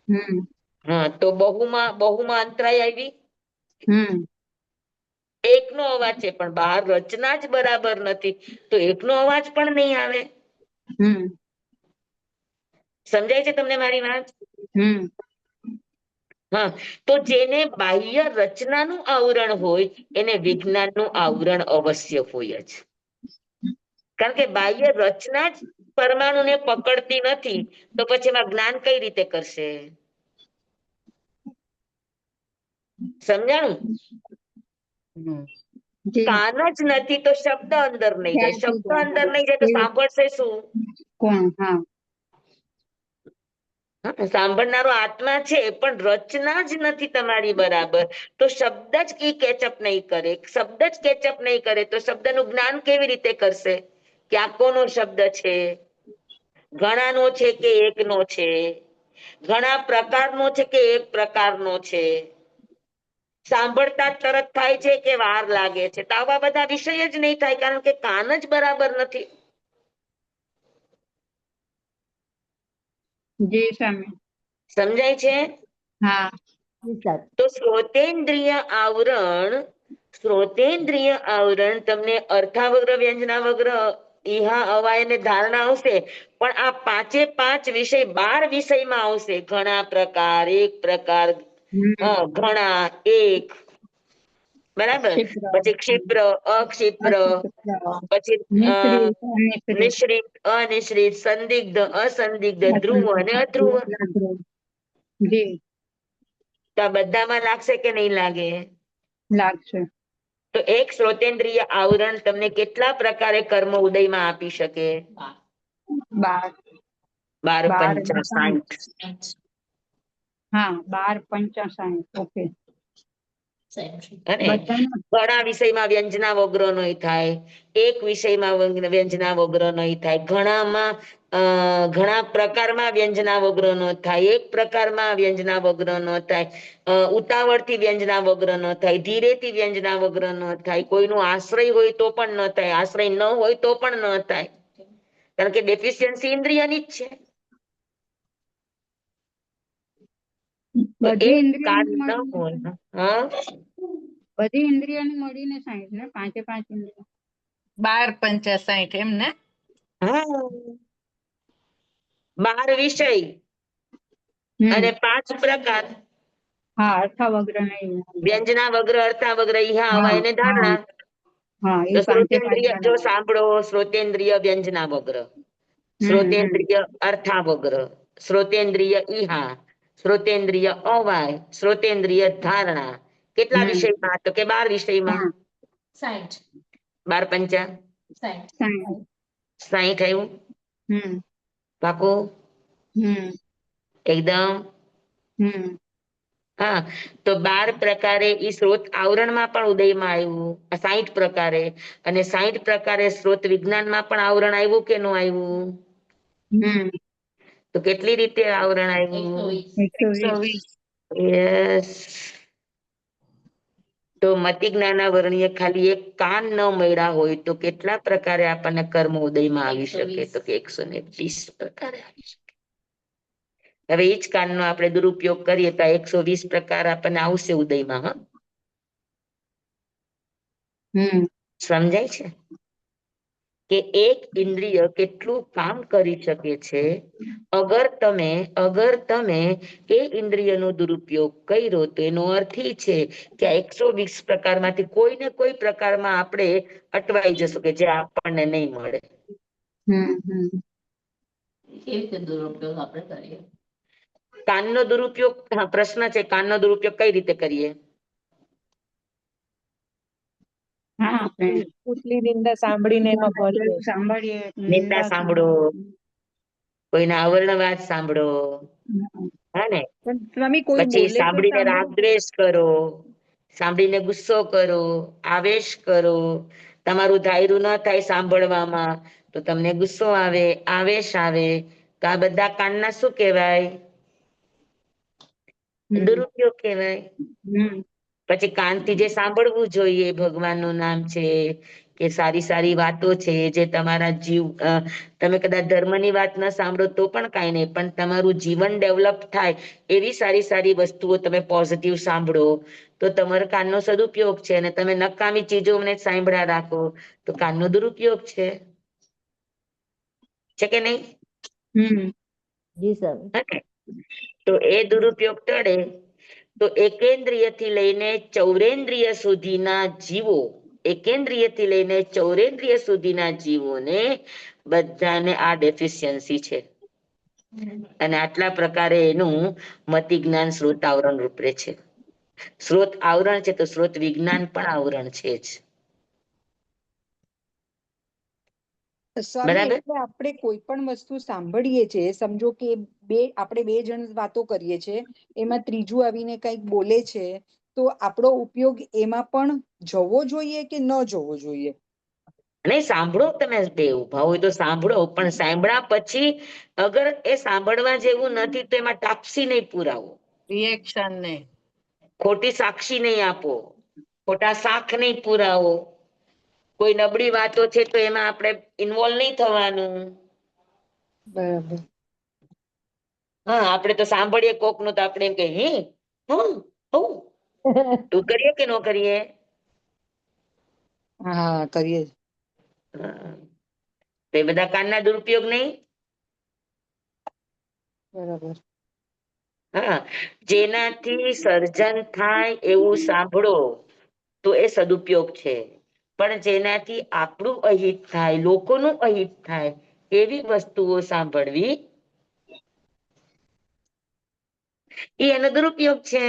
હમ હા, તો બહુમાં અંતરાય આવી. હમ એકનો અવાજ છે પણ બહાર રચના જ બરાબર નથી, તો એકનો અવાજ પણ નહીં આવે. હમ સમજાય છે તમને મારી વાત? હમ હા, તો જેને બાહ્ય રચનાનું આવરણ હોય એને વિજ્ઞાનનું આવરણ અવશ્ય હોય જ. કારણ કે બાહ્ય રચના જ પરમાણુને પકડતી નથી, તો પછી એમાં જ્ઞાન કઈ રીતે કરશે? સમજાણું? જી કાન જ નથી તો શબ્દ અંદર નહીં જાય, ખ્યાલ શબ્દ થઈ અંદર જાય. નહીં જાય તો એવું સાંભળશે શું? કોણ? હા હા, સાંભળનારો આત્મા છે પણ રચના જ નથી તમારી બરાબર, તો શબ્દ જ ઈ કેચઅપ નહીં કરે. શબ્દ જ કેચઅપ નહીં કરે તો શબ્દનું જ્ઞાન કેવી રીતે કરશે કે આ કોનો શબ્દ છે, ઘણાનો છે કે એકનો છે, ઘણા પ્રકારનો છે કે એક પ્રકારનો છે, સાંભળતા જ તરત થાય છે કે વાર લાગે છે? તો આવા બધા વિષય જ નહીં થાય, કારણ કે કાન જ બરાબર નથી. જી સ્વામી. સમજાય છે? હા તો શ્રોતેન્દ્રિય આવરણ તમને અર્થાવગ્ર, વ્યંજનાવગ્ર, ઈહા, અવાય અને ધારણા આવશે, પણ આ 5 વિષય 12 વિષયમાં આવશે. ઘણા પ્રકાર, એક પ્રકાર, હમ ઘણા, એક, બરાબર. ક્ષિપ્ર પછી ક્ષિપ્ર, અક્ષિપ્ર, પછી મિશ્રિત અમિશ્રિત મિશ્રિત, અનિશ્રિત, સંદિગ્ધ, અસંદિગ્ધ, ધ્રુવ અને અધ્રુવ. જી તો આ બધામાં લાગશે કે નહીં લાગે? લાગશે. તો એક શ્રોતેન્દ્રિય આવરણ તમને કેટલા પ્રકારે કર્મ ઉદયમાં આપી શકે? 12. 12 12 પંચા 60. હા 12 × 5 ઓકે. અને બધામાં ઘણા વિષયમાં વ્યંજનાવગ્ર નહીં થાય, એક વિષયમાં વ્યંજનાવગ્ર નહીં થાય, ઘણા પ્રકારમાં વ્યંજનાવગ્ર ન થાય, એક પ્રકારમાં વ્યંજનાવગ્ર ન થાય, ઉતાવળથી વ્યંજનાવગ્ર ન થાય, ધીરેથી વ્યંજનાવગ્ર ન થાય, કોઈનો આશ્રય હોય તો પણ ન થાય, આશ્રય ન હોય તો પણ ન થાય, કારણ કે ડેફિશિયન્સી ઇન્દ્રિયની જ છે. તો બધી એક કાન ઇન્દ્રિયોને ન હોય. હા, બધી ઇન્દ્રિયોને મળીને 60 ને 5 ઇન્દ્રિયો. 12 પંચા 60 એમ ને? હા, 12 વિષય અને 5 પ્રકાર. હા અર્થાવગ્ર નહીં. વ્યંજનાવગ્ર, અર્થાવગ્ર, ઈહા, હા અવાય અને હા ધારણા. હા તો એ 5 શ્રોતેન્દ્રિય જો સાંભળો, શ્રોતેન્દ્રિય વ્યંજનાવગ્ર, હમ શ્રોતેન્દ્રિય અર્થાવગ્ર, શ્રોતેન્દ્રિય ઈહા, શ્રોતેન્દ્રિય અવાય, શ્રોતેન્દ્રિય ધારણા. કેટલા હમ વિષયમાં? તો કે 12 વિષયમાં. 12 પંચા 60. 60 આવ્યું. હમ પાકું? હમ એકદમ? હમ હા, તો 12 પ્રકારે ઈ સ્ત્રોત આવરણમાં પણ ઉદયમાં આવ્યું, 60 પ્રકારે, અને 60 પ્રકારે સ્ત્રોત વિજ્ઞાનમાં પણ આવરણ આવ્યું કે ન આવ્યું? હમ તો કેટલી રીતે આવરણ આવ્યું? 120. યસ. તો મતિ જ્ઞાનાવરણીય ખાલી એક કાન ન મળ્યા હોય તો કેટલા પ્રકારે આપણને કર્મ ઉદયમાં આવી શકે? તો કે 120 પ્રકારે આવી શકે. હવે એ જ કાનનો આપણે દુરુપયોગ કરીએ તો 120 પ્રકાર આપણને આવશે ઉદયમાં. હા, હમ સમજાય છે? કે એક ઇન્દ્રિય કેટલું કામ કરી શકે છે અગર તમે એ ઇન્દ્રિયનો દુરુપયોગ કર્યો તો એનો અર્થ એ છે કે આ 120 પ્રકારમાંથી કોઈ ને કોઈ પ્રકારમાં આપણે અટવાઈ જશું કે જે આપણને નહીં મળે. કેવી રીતે દુરુપયોગ આપણે કરીએ? કાનનો દુરુપયોગ, હા, પ્રશ્ન છે કાનનો દુરુપયોગ કઈ રીતે કરીએ? હા, આપણે કુટલી નિંદા સાંભળીને એમાં ભળીએ. સાંભળીએ નિંદા સાંભળો, કોઈના આવરણ વાત સાંભળો, હા ને, પણ સ્વામી કોઈ પછી બોલે તો સાંભળીને સાંભળો. રાગ દ્વેષ કરો, સાંભળીને ગુસ્સો કરો, આવેશ કરો. તમારું ધાર્યું ન થાય સાંભળવામાં તો તમને ગુસ્સો આવે, આવેશ આવે, તો આ બધા કાનના શું કહેવાય? દુરુપયોગ કહેવાય. પછી કાનથી જે સાંભળવું જોઈએ ભગવાનનું નામ છે કે સારી સારી વાતો છે જે તમારા જીવ તમે કદાચ ધર્મની વાત ન સાંભળો તો પણ કાંઈ નહીં, પણ તમારું જીવન ડેવલપ થાય એવી સારી સારી વસ્તુઓ તમે પોઝિટિવ સાંભળો તો તમારા કાનનો સદુપયોગ છે. અને તમે નકામી ચીજોને સાંભળ્યા રાખો તો કાનનો દુરુપયોગ છે કે નહીં? જી સર. તો એ દુરુપયોગ ટળે તો એકેન્દ્રિય થી લઈને ચૌરેન્દ્રિય સુધીના જીવો, એકેન્દ્રિય થી લઈને ચૌરેન્દ્રિય સુધીના જીવોને બધાને આ ડેફિશિયન્સી છે. અને આટલા પ્રકારે એનું મતિ જ્ઞાન સ્ત્રોત આવરણ રૂપે છે. સ્ત્રોત આવરણ છે તો સ્ત્રોત વિજ્ઞાન પણ આવરણ છે જ. સ્વામી, બરાબર. એટલે આપણે કોઈ પણ વસ્તુ સાંભળીએ છીએ, સમજો કે આપણે બે જણ વાતો કરીએ છીએ, એમાં ત્રીજું આવીને કંઈક બોલે છે, તો આપણો ઉપયોગ એમાં પણ જવો જોઈએ કે ન જવો જોઈએ? નહીં, સાંભળો, તમે બે ઉભા હોય તો સાંભળો, પણ સાંભળ્યા પછી અગર એ સાંભળવા જેવું નથી તો એમાં ટાપસી નહીં પુરાવો, રિએક્શન ને ખોટી સાક્ષી નહીં આપો, ખોટા સાખ નહીં પુરાવો. કોઈ નબળી વાતો છે તો એમાં આપણે ઇન્વોલ્વ નહીં થવાનું. બરાબર. હા, આપણે તો સાંભળીએ કોક નું તો આપણે એમ કહીએ તું કરીએ કે ન કરીએ? હા, કરીએ. તો એ બધા કાનના દુરુપયોગ નહીં? બરાબર. હા, જેનાથી સર્જન થાય એવું સાંભળો તો એ સદુપયોગ છે. પણ જેનાથી આપણું અહિત થાય, લોકોનું અહિત થાય એવી વસ્તુઓ સાંભળવી એ એનો દુરુપયોગ છે.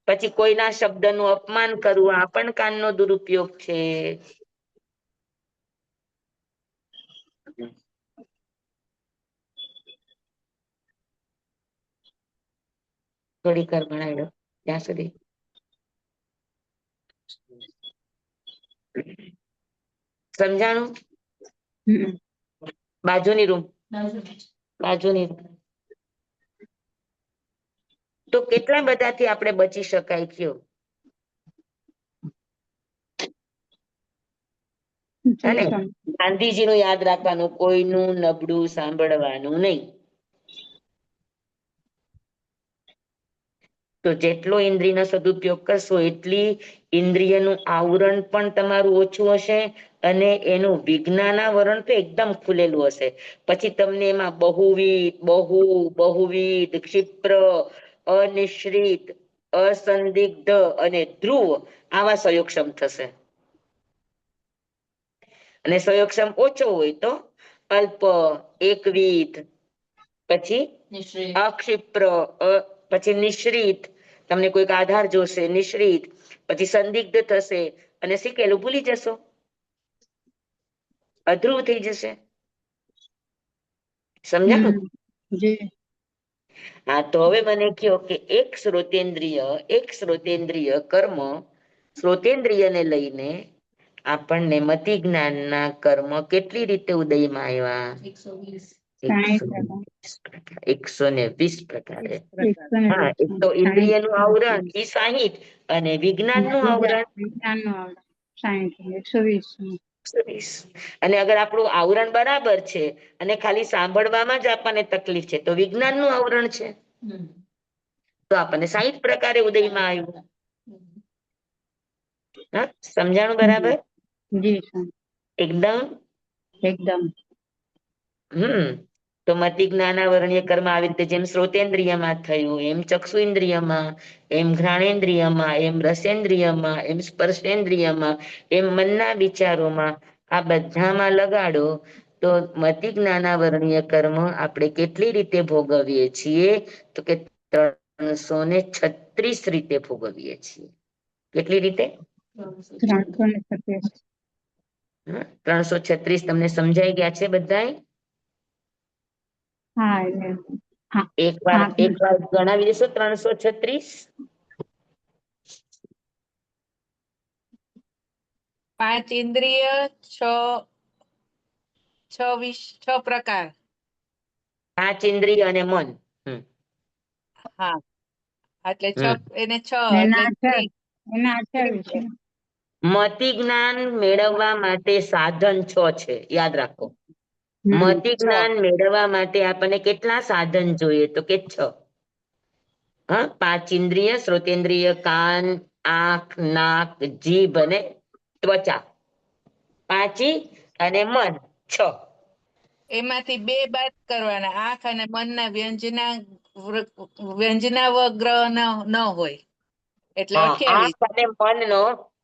પછી કોઈના શબ્દનું અપમાન કરવું આ પણ કાનનો દુરુપયોગ છે. થોડીક વાર ભણાવી દો ત્યાં સુધી. સમજાણું? બાજુની રૂમ, બાજુની રૂમ. તો કેટલા બધાથી આપણે બચી શકાય? કયો અને ગાંધીજી નું યાદ રાખવાનું, કોઈનું નબળું સાંભળવાનું નહીં. તો જેટલો ઇન્દ્રિયનો સદુપયોગ કરશો એટલી ઇન્દ્રિયનું આવરણ પણ તમારું ઓછું હશે અને એનું વિજ્ઞાનાવરણ તો એકદમ ખુલેલું હશે. પછી તમને એમાં બહુવિધ, ક્ષિપ્ર, અનિશ્રિત, અસંદિગ્ધ અને ધ્રુવ આવા સંયોગક્ષમ થશે. અને સંયોગક્ષમ ઓછો હોય તો અલ્પ, એકવિધ, પછી અક્ષિપ્ર, પછી નિશ્રિત, તમને કોઈક આધાર જોશે, નિશ્રિત, પછી સંદિગ્ધ થશે અને શીખેલું ભૂલી જશો, અધ્રુવ થઈ જશે. સમજાણું? હા, તો હવે મને કહો કે એક શ્રોતેન્દ્રિય કર્મ, શ્રોતેન્દ્રિયને લઈને આપણને મતિ જ્ઞાનના કર્મ કેટલી રીતે ઉદયમાં આવ્યા? 120 પ્રકારે. હા, એક તો ઇન્દ્રિયનું આવરણ ઈ 60 અને વિજ્ઞાનનું આવરણ 120. અને અગર આપણું આવરણ બરાબર છે અને ખાલી સાંભળવામાં જ આપણને તકલીફ છે તો વિજ્ઞાનનું આવરણ છે તો આપણને 60 પ્રકારે ઉદયમાં આવ્યું. હા, સમજાણું બરાબર? જી સર, એકદમ. એકદમ. તો મતિ જ્ઞાનાવરણીય કર્મ આવી રીતે જેમ શ્રોતેન્દ્રિયમાં થયું, એમ ચક્ષુ ઇન્દ્રિયમાં, એમ ઘ્રાણેન્દ્રિયમાં, એમ રસેન્દ્રિયમાં, એમ સ્પર્શેન્દ્રિયમાં, એમ મનના વિચારોમાં, આ બધામાં લગાડો તો મતિ જ્ઞાનાવરણીય કર્મ આપણે કેટલી રીતે ભોગવીએ છીએ? તો કે 336 રીતે ભોગવીએ છીએ. કેટલી રીતે? 336. 336 તમને સમજાઈ ગયા છે બધાય? હા, એટલે હા, એક વાર હા. ગણાવી દેશો 336? 5 ઇન્દ્રિય, 6 પ્રકાર. 5 ઇન્દ્રિય અને મન. હા, એટલે હમ. એને 6 એના એટલે 28, એના 28. મતિ જ્ઞાન મેળવવા માટે સાધન 6 છે, યાદ રાખો. મતિ જ્ઞાન મેળવવા માટે આપણને કેટલા સાધન જોઈએ? તો કે 6. 5 ઇન્દ્રિય, શ્રોતેન્દ્રિય, કાન, આંખ, નાક, જીભ અને ત્વચા. 5 અને મન 6. એમાંથી 2 બાદ કરવાના. આંખ અને મનના વ્યંજનાવગ્રહ ન હોય એટલે 28. આંખ અને મનનો,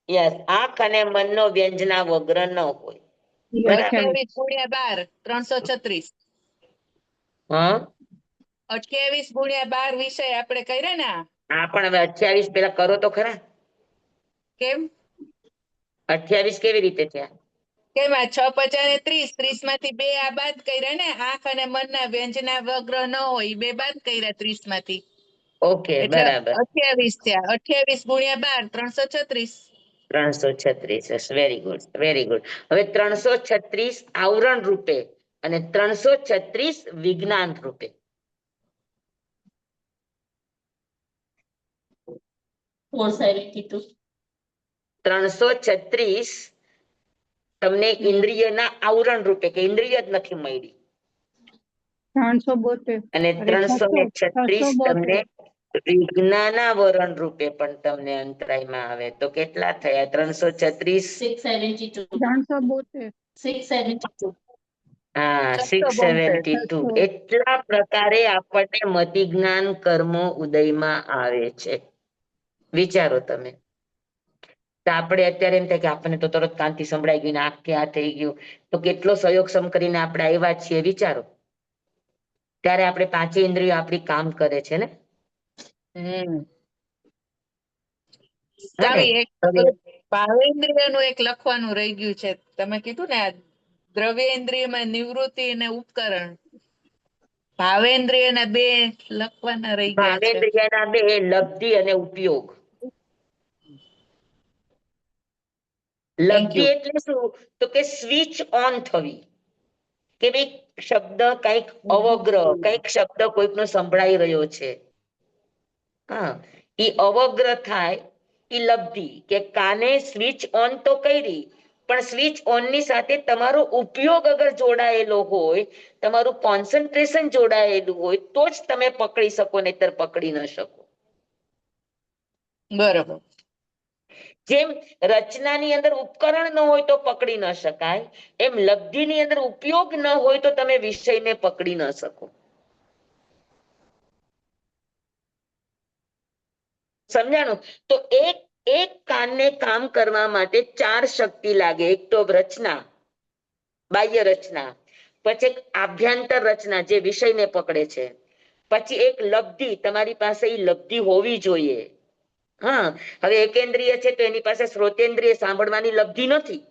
યસ, આંખ અને મનનો વ્યંજનાવગ્રહ ન હોય. બરાબર. 28 ગુણ્યા 12 336. હા, 28 ગુણ્યા 12 વિષય આપણે કર્યા ને. પણ હવે 28 પેલા કરો તો ખરા. કેમ? 28 કેવી રીતે થયા? કેમ? 6 × 5 = 30. 30 માંથી 2 આ બાદ કર્યા ને. આંખ અને મનના વ્યંજનાવગ્રહ ન હોય, 2 બાદ કર્યા 30 માંથી. ઓકે, એટલે બરાબર. 28 થયા. 28 ગુણ્યા 12 336. 336. Very good, very good. હવે 336 આવરણ રૂપે અને 336 વિજ્ઞાન રૂપે. 336 તમને ઇન્દ્રિયના આવરણ રૂપે, કે ઇન્દ્રિય જ નથી મળી. 372. અને અરે 336 તમને 672. વિજ્ઞાનાવરણ રૂપે પણ તમને અંતરાયમાં આવે. તો કેટલા થયા? 336. 372. 672. હા, 672. 672. એટલા પ્રકારે આપણને મતિ જ્ઞાન કર્મો ઉદયમાં આવે છે. વિચારો તમે. તો આપણે અત્યારે એમ થાય કે આપણને તો તરત કાનથી સંભળાઈ ગયું ને આ કે આ થઈ ગયું, તો કેટલો સહયોગ કરીને આપણે આવ્યા છીએ વિચારો. ત્યારે આપણે 5 ઇન્દ્રિયો આપણી કામ કરે છે ને. હા ને? એક હવે ભાવેન્દ્રિયનું એક લખવાનું રહી ગયું છે. તમે કીધું ને દ્રવ્યેન્દ્રિયમાં નિવૃત્તિ અને ઉપકરણ. ભાવેન્દ્રિયના 2 લખવાના રહી ગયા છે. ભાવેન્દ્રિયના 2 લબ્ધિ અને ઉપયોગ. Thank લબ્ધિ you. એટલે શું? તો કે સ્વિચ ઓન થવી. કે ભાઈ શબ્દ કઈક અવગ્રહ, કઈક શબ્દ કોઈકનો સંભળાઈ રહ્યો છે. હા, ઈ અવગ્રહ થાય, ઈ લબ્ધિ. કે કાને સ્વિચ ઓન તો કરી, પણ સ્વિચ ઓન ની સાથે તમારો ઉપયોગ અગર જોડાયેલો હોય, તમારું કોન્સન્ટ્રેશન જોડાયેલું હોય, તો જ તમે પકડી શકો, નહીતર પકડી ન શકો. બરોબર. જેમ રચનાની અંદર ઉપકરણ ન હોય તો પકડી ન શકાય, એમ લબ્ધિની અંદર ઉપયોગ ન હોય તો તમે વિષયને પકડી ન શકો. સમજાણું? તો એક કાનને કામ કરવા માટે 4 શક્તિ લાગે. એક તો રચના, બાહ્ય રચના, પછી એક આભ્યંતર રચના જે વિષયને પકડે છે, પછી એક લબ્ધિ, તમારી પાસે એ લબ્ધિ હોવી જોઈએ. હા, હવે એકેન્દ્રિય છે તો એની પાસે શ્રોતેન્દ્રિય સાંભળવાની લબ્ધિ નથી,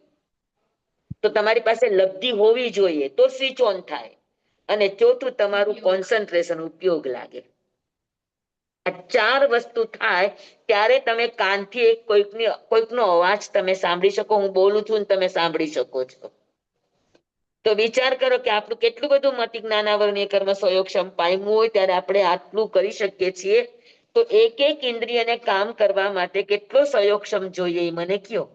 તો તમારી પાસે લબ્ધિ હોવી જોઈએ, તો સ્વિચ ઓન થાય. અને ચોથું તમારું કોન્સન્ટ્રેશન, ઉપયોગ લાગે. આ 4 વસ્તુ થાય ત્યારે તમે કાનથી કોઈકનો અવાજ તમે સાંભળી શકો. હું બોલું છું ને તમે સાંભળી શકો છો. તો વિચાર કરો કે આપણું કેટલું બધું મતિ જ્ઞાનાવરણીય કર્મ સહયોગક્ષમ પામ્યું હોય ત્યારે આપણે આટલું કરી શકીએ છીએ. તો એક ઇન્દ્રિયને કામ કરવા માટે કેટલો સહયોગક્ષમ જોઈએ એ મને કયો.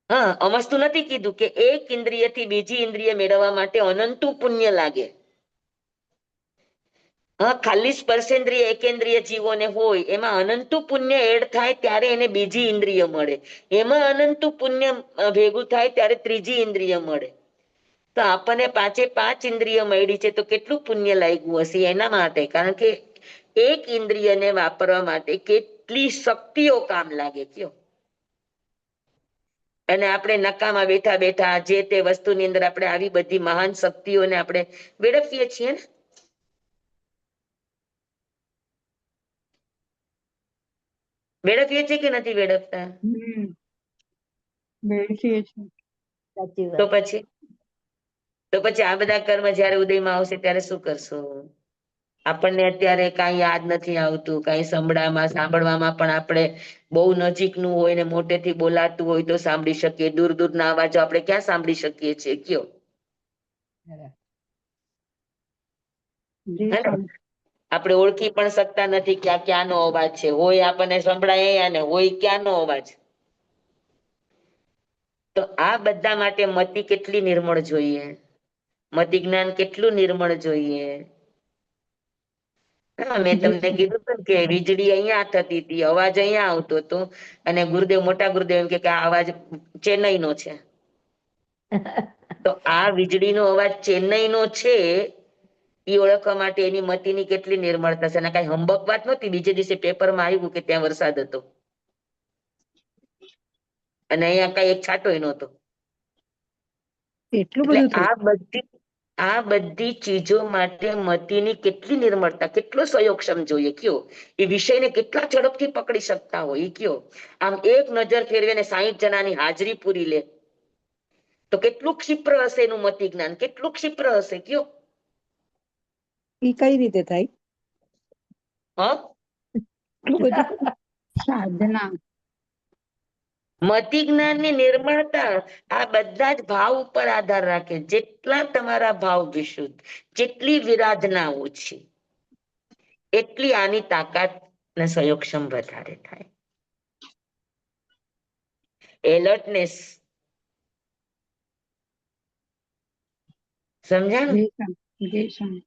હા, અમસ્તું નથી કીધું કે એક ઇન્દ્રિયથી બીજી ઇન્દ્રિય મેળવવા માટે અનંતું પુણ્ય લાગે. હા, ખાલી સ્પર્શેન્દ્રિય એકેન્દ્રિય જીવોને હોય એમાં અનંતુ પુણ્ય એડ થાય ત્યારે એને બીજી ઇન્દ્રિય મળે. એમાં અનંતુ પુણ્ય ભેગું થાય ત્યારે ત્રીજી ઇન્દ્રિય મળે. તો આપણને 5 ઇન્દ્રિય મળી છે તો કેટલું પુણ્ય લાગ્યું હશે એના માટે. કારણ કે એક ઇન્દ્રિયને વાપરવા માટે કેટલી શક્તિઓ કામ લાગે કયો. અને આપણે નકામાં બેઠા બેઠા જે તે વસ્તુની અંદર આપણે આવી બધી મહાન શક્તિઓને આપણે વેડફીએ છીએ ને. વેડફીએ છીએ કે નથી વેડફતા? બેસીએ છીએ. સાચી તો વાત. પછી આ બધા કર્મ જયારે ઉદયમાં આવશે ત્યારે શું કરશું? આપણને અત્યારે કાંઈ યાદ નથી આવતું, કાંઈ સાંભળવામાં પણ આપણે બહુ નજીકનું હોય ને મોટેથી બોલાતું હોય તો સાંભળી શકીએ, દૂર દૂરના અવાજો આપણે ક્યાં સાંભળી શકીએ છીએ કયો? જી હે ને? સ્વામી. આપણે ઓળખી પણ શકતા નથી કે આ ક્યાંનો અવાજ છે. હોય આપણને સંભળાય અને હોય ક્યાંનો અવાજ. તો આ બધા માટે મતિ કેટલી નિર્મળ જોઈએ, મતિ જ્ઞાન કેટલું નિર્મળ જોઈએ. હા, મેં તમને કીધું હતું કે વીજળી અહીંયા થતી હતી, અવાજ અહીંયા આવતો હતો અને મોટા ગુરુદેવ એમ કે આ અવાજ ચેન્નઈ નો છે. તો આ વીજળીનો અવાજ ચેન્નઈ નો છે એ ઓળખવા માટે એની મતિની કેટલી નિર્મળતા છે. અને કઈ હંબક વાત નહોતી. બીજે દિવસે પેપરમાં આવ્યું કે ત્યાં વરસાદ હતો અને અહીંયા કઈ એક છાંટોય નહોતો. એટલું એટલે બધું થયું. આ બધી ચીજો માટે મતિની કેટલી નિર્મળતા, કેટલો સંયોગક્ષમ જોઈએ કયો. એ વિષયને કેટલા ઝડપથી પકડી શકતા હોય એ કયો. આમ એક નજર ફેરવીને 60 જણાની હાજરી પૂરી લે તો કેટલું ક્ષિપ્ર હશે એનું મતિ જ્ઞાન, કેટલું ક્ષિપ્ર હશે કયો. એ કઈ રીતે થાય? હા, એટલું બધું સાધના. મતિ જ્ઞાનની નિર્મળતા આ બધા જ ભાવ ઉપર આધાર રાખે. જેટલા તમારા ભાવ વિશુદ્ધ, જેટલી વિરાધના ઓછી, એટલી આની તાકાત ને સંયોગક્ષમ વધારે થાય. એલર્ટનેસ સમજ્યા ને? જી સ્વામી. જી સ્વામી.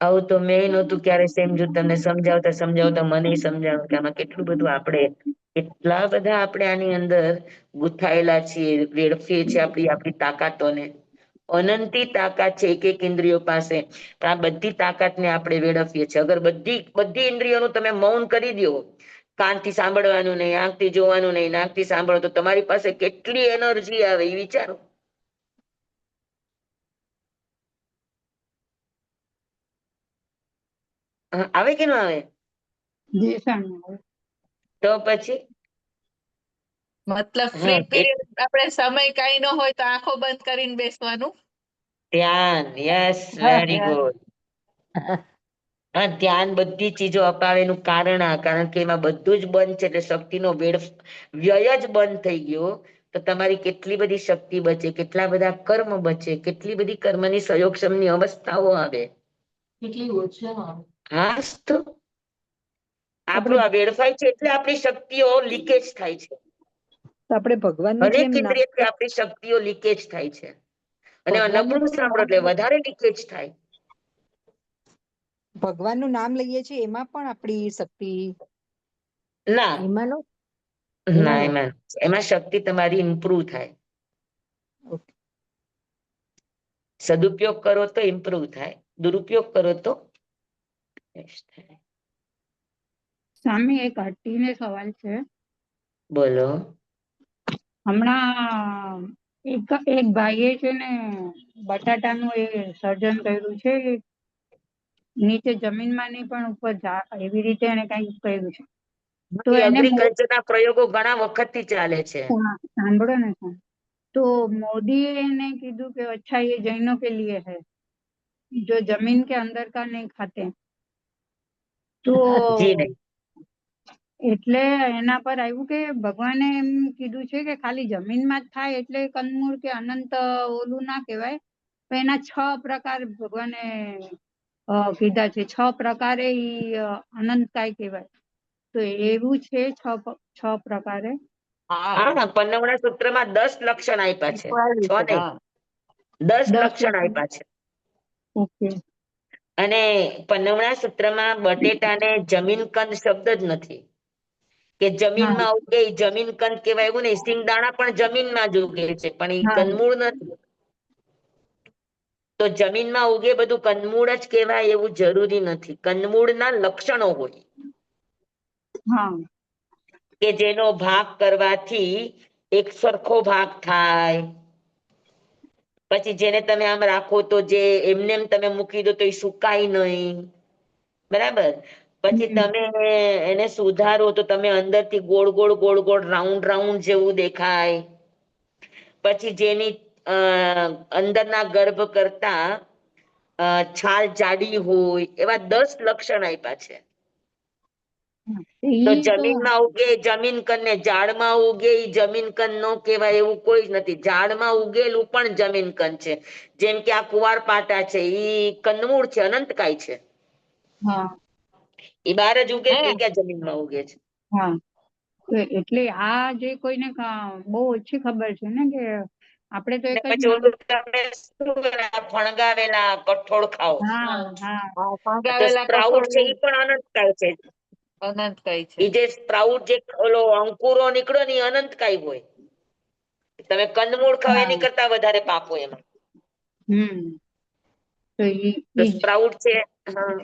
આવું તો મેં નહોતું ક્યારે સમજ્યું. તમને સમજાવતા મને સમજાવ કે આમાં કેટલું બધું આપણે કેટલા બધા આપણે આની અંદર ગુથાયેલા છીએ, વેડફીએ છીએ આપણી તાકાતોને. અનંતી તાકાત છે એક એક ઇન્દ્રિયો પાસે. પણ આ બધી તાકાતને આપણે વેડફીએ છીએ. અગર બધી ઇન્દ્રિયોનું તમે મૌન કરી દો, કાનથી સાંભળવાનું નહીં, આંખથી જોવાનું નહીં, નાકથી સાંભળો, તો તમારી પાસે કેટલી એનર્જી આવે એ વિચારો. આવે કે ન આવે? જી સ્વામી. તો પછી મતલબ ફ્રી પીરિયડ આપણે સમય કઈ ન હોય તો આંખો બંધ કરીને બેસવાનું. ધ્યાન. Yes, very good. હા, ધ્યાન બધી ચીજો અપાવેનું કારણ કે એમાં બધું જ બંધ છે. એટલે શક્તિનો વ્યય જ બંધ થઈ ગયો. તો તમારી કેટલી બધી શક્તિ બચે, કેટલા બધા કર્મ બચે, કેટલી બધી કર્મની સંયોગક્ષમની અવસ્થાઓ આવે. કેટલી ઓછા. હા, તો આપણું આ વેડફાય છે એટલે આપણી શક્તિઓ લીકેજ થાય છે. આપણે ભગવાનનું હરેક જેમ નામ ઇન્દ્રિયથી આપણી શક્તિઓ લીકેજ થાય છે. અને ભગવાનનું નબળું સાંભળો એટલે વધારે લીકેજ થાય. ભગવાનનું નામ લઈએ છીએ એમાં પણ આપણી શક્તિ ના એમાંનો ના, એમાં શક્તિ તમારી ઇમ્પ્રુવ થાય. ઓકે. સદુપયોગ કરો તો ઇમ્પ્રુવ થાય, દુરુપયોગ કરો તો થાય. સ્વામી, એક હટ્ટીને સવાલ છે. બોલો. હમણાં એક ભાઈએ છે ને બટાટાનું એ સર્જન કર્યું છે. નીચે જમીનમાં નહીં પણ ઉપર એવી રીતે એને કઈક કર્યું છે. તો એને એગ્રીકલ્ચરના પ્રયોગો ઘણા વખતથી ચાલે છે. સાંભળો ને સર. તો મોદીએ એને કીધું કે અચ્છા ये जैनों के लिए है जो जमीन के अंदर का नहीं खाते. તો જી નહીં. એટલે એના પર આવ્યું કે ભગવાને એમ કીધું છે કે ખાલી જમીનમાં જ થાય એટલે કંદમૂળ કે અનંત ઓલું ના કહેવાય. તો એના 6 પ્રકાર ભગવાને કીધા છે. 6 પ્રકારે ઈ અનંતકાય કહેવાય. તો એવું છે 6 પ્રકારે. હા, પન્નવના સૂત્રમાં 10 લક્ષણ આપ્યા છે. 6 નહીં, 10 લક્ષણ આપ્યા છે. ઓકે. અને 15મા સૂત્રમાં બટેટાને જમીન કંદ શબ્દ જ નથી કે જમીનમાં ઉગે ઈ જમીન કંદ કહેવાય એવું નહીં. સિંગદાણા પણ જમીનમાં જ ઉગે છે, પણ એ હા કંદમૂળ નથી. તો જમીનમાં ઉગે બધું કંદમૂળ જ કહેવાય એવું જરૂરી નથી. કંદમૂળના લક્ષણો હોય હા કે જેનો ભાગ કરવાથી એક સરખો ભાગ થાય, પછી જેને તમે આમ રાખો તો જે એમને એમ તમે મૂકી દો તો એ સુકાય નહીં, બરાબર. પછી હમ. તમે એને સુધારો તો તમે અંદરથી ગોળ ગોળ ગોળ ગોળ રાઉન્ડ રાઉન્ડ જેવું દેખાય. પછી જેની અંદરના ગર્ભ કરતા છાલ જાડી હોય, એવા 10 લક્ષણ આપ્યા છે. તો ઈ તો જમીનમાં ઉગે જમીન કંદ ને ઝાડમાં ઉગે ઈ જમીન કંદ નો કહેવાય એવું કોઈ જ નથી. ઝાડમાં ઉગેલું પણ જમીન કંદ છે. જેમ કે આ કુવારપાઠા છે, ઈ કંદમૂળ છે, અનંતકાય છે. હા ઈ બહાર જ ઉગે હે છે, ઈ ક્યાં જમીનમાં ઉગે છે. હા તો એટલે આ જે કોઈને બહુ ઓછી ખબર છે ને કે આપણે તો ને એક જ પછી ઓલું તમે શું કહેવાય, ફણગાવેલા કઠોળ ખાઓ, હા હા આ તો ફણગાવેલા સ્પ્રાઉટ છે કઠોળ ઈ પણ અનંતકાય છે. અનંતકાય છે. ઈ જે સ્પ્રાઉટ જે ઓલો અંકુરો નીકળ્યો ને ઈ અનંતકાય હોય. તમે કંદમૂળ ખાઓ હા એની કરતા વધારે પાપ હોય એમાં. હમ તો તો ઈ જ સ્પ્રાઉટ છે, હા,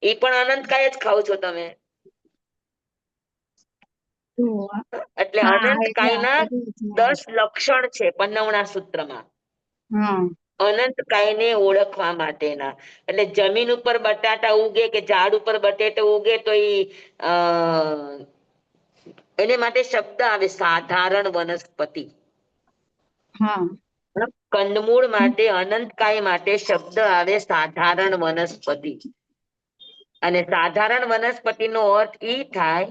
ઈ પણ અનંતકાય જ ખાવ છો તમે. તો એટલે હા એટલે આ અનંતકાયના બધું 10 લક્ષણ છે 15મા સૂત્રમાં. હા અનંતકાયને ઓળખવા માટેના. એટલે જમીન ઉપર બટાટા ઉગે કે ઝાડ ઉપર બટેટો ઉગે તો ઈ એને માટે શબ્દ આવે સાધારણ વનસ્પતિ. હા કંદમૂળ માટે અનંતકાય માટે શબ્દ આવે સાધારણ વનસ્પતિ. અને સાધારણ વનસ્પતિનો અર્થ ઈ થાય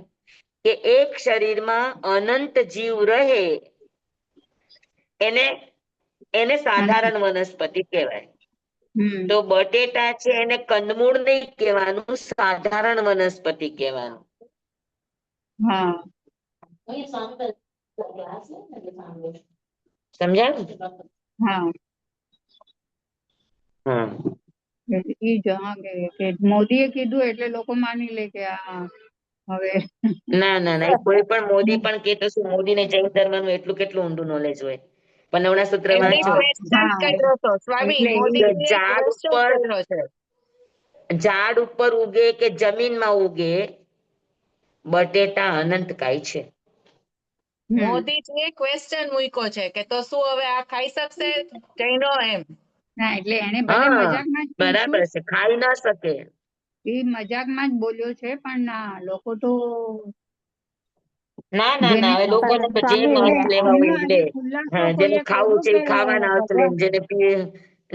કે એક શરીરમાં અનંત જીવ રહે એને એને અને સાધારણ વનસ્પતિ કહેવાય. હમ તો બટેટા છે એને કંદમૂળ નહીં કહેવાનું, સાધારણ વનસ્પતિ કહેવાનું. હા સમજાણું? હા હા ઈ જ હા કે મોદીએ કીધું એટલે લોકો માની લે કે આ હવે ના ના ના, એ કોઈ પણ મોદી પણ કે તો શું, મોદીને જૈન ધર્મનું એટલું કેટલું ઊંડું નોલેજ હોય. 15મા સૂત્ર એમને વાંચો ક્વેશ્ચન હા કર્યો હતો સ્વામી, એટલે ઈ તો મોદીજીએ ક્વેશ્ચન કર્યો છે. ઝાડ ઉપર ઉગે કે જમીનમાં ઉગે, બટેટા અનંતકાય છે. હમ મોદીજીએ ક્વેશ્ચન મૂક્યો છે કે તો શું હવે આ ખાઈ શકશે જૈનો એમ. ના એટલે એને ભલે હા મજાકમાં જ બરાબર પૂછ્યું, છે, ખાઈ ના શકે. એ મજાકમાં જ બોલ્યો છે, પણ ના લોકો તો ના ના જેને ના, હવે લોકોને તો જેમ સ્વામી અર્થ લેવા હોય એમનો એમ આજે લે. ખુલાસો હા, જેને કોઈએ ખાવું કર્યો છે કે એ ખાવાના અર્થ લે, ભગવાન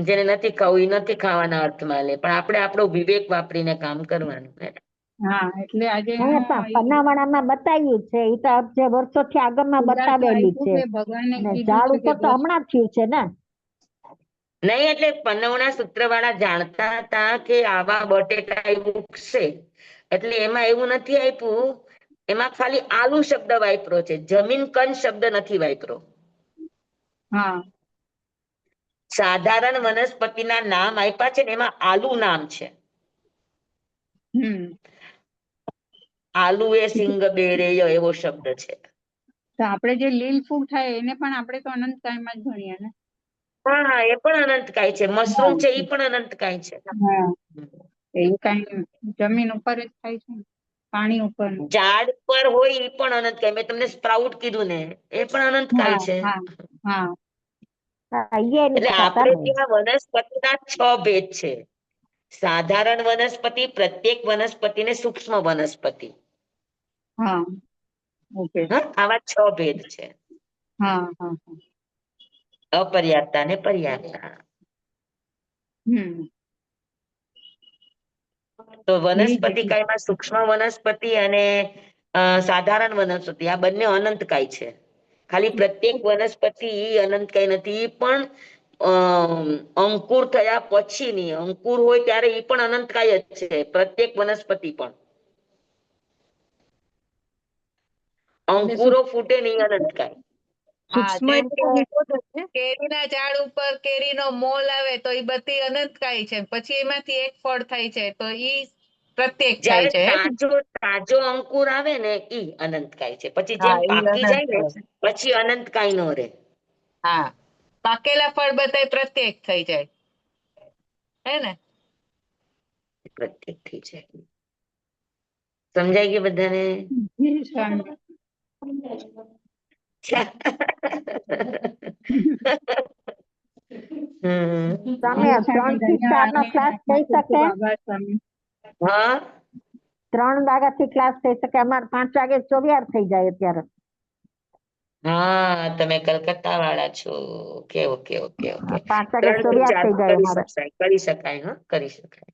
જેને નથી ખાવું એ નથી ખાવાના અર્થમાં લે, પણ આપણે આપણો વિવેક વાપરીને કામ કરવાનું. હા એટલે આજે હે એનો પણ ઈ પન્નાવાડામાં બતાવ્યું છે એ તો જે વર્ષોથી આગળમાં ખુલાસો બતાવેલું આપ્યું છે, કે ભગવાને અને કીધું ઝાડ છે કે ઉપર તો હમણાં જ થયું છે ને. નહીં એટલે 15મા સૂત્ર વાળા જાણતા હતા કે આવા બટેટા ઉગશે, એટલે એમાં એવું નથી આપ્યું, એમાં ખાલી આલુ શબ્દ વાપરો છે, જમીન કંદ શબ્દ નથી વાપરો. હા સાધારણ વનસ્પતિના નામ આપ્યા છે ને એમાં આલુ નામ છે. હમ આલુ એ સિંગ બેરેય એવો શબ્દ છે. તો આપણે જે લીલ ફૂગ થાય એને પણ આપણે તો અનંતકાયમાં જ ગણીએ ને. હા હા, એ પણ અનંતકાય છે. મશરૂમ છે એ પણ અનંતકાય છે. હા એ કઈ જમીન ઉપર જ થાય છે ને, પાણી ઉપર. ઝાડ પર હોય એ પણ અનંતકાય. મેં તમને સ્પ્રાઉટ કીધું ને, એ પણ અનંતકાય હા છે. હા હા હા, ઈ નથી એટલે ખાતા આપણે ને. ત્યાં વનસ્પતિના 6 ભેદ છે. સાધારણ વનસ્પતિ, પ્રત્યેક વનસ્પતિને સૂક્ષ્મ વનસ્પતિ. હા ઓકે હા, આવા 6 ભેદ છે. હા હા અપર્યાપ્તા અને પર્યાપ્તા. હમ તો ઈ જ વનસ્પતિ કાયમાં સૂક્ષ્મ વનસ્પતિ અને સાધારણ વનસ્પતિ આ બંને અનંતકાય છે. ખાલી પ્રત્યેક વનસ્પતિ અનંતકાય નથી, ઈ પણ અંકુર થયા પછીની, અંકુર હોય ત્યારે ઈ પણ અનંતકાય જ છે, પ્રત્યેક વનસ્પતિ પણ. એટલે શું અંકુરો ફૂટે નહીં અનંતકાય. સૂક્ષ્મ જેમ એટલે કે નિકોદર છે. કેરીના ઝાડ ઉપર કેરીનો મોલ આવે તો એ બધી અનંતકાય છે, પછી એમાંથી એક ફળ થાય છે તો ઈ પ્રત્યેક થાય જયારે છે. તાજો અંકુર આવે ને ઈ અનંતકાય છે, પછી હા, જેમ ઈ પાકી જાય ને અનંતકાય. પછી અનંતકાય નો રહે. હા, પાકેલા ફળ બધા પ્રત્યેક થઈ જાય, હે ને? પ્રત્યેક થઈ જાય. સમજાઈ ગયું બધાને? જી સ્વામી. તમે જી સ્વામી, 3 થી 4 નો ક્લાસ થઈ ખૂબ ખૂબ શકે? આભાર સ્વામી. હા 3 વાગ્યાથી ક્લાસ થઈ શકે? અમારે 5 વાગે ચોવિયાર થઈ જાય અત્યારે. હા, તમે કલકત્તા વાળા છો. Okay okay okay okay. 5 વાગે 3 થી 4 ચોવિયાર થઈ જાય અમારે. કરી શકાય, હા કરી શકાય.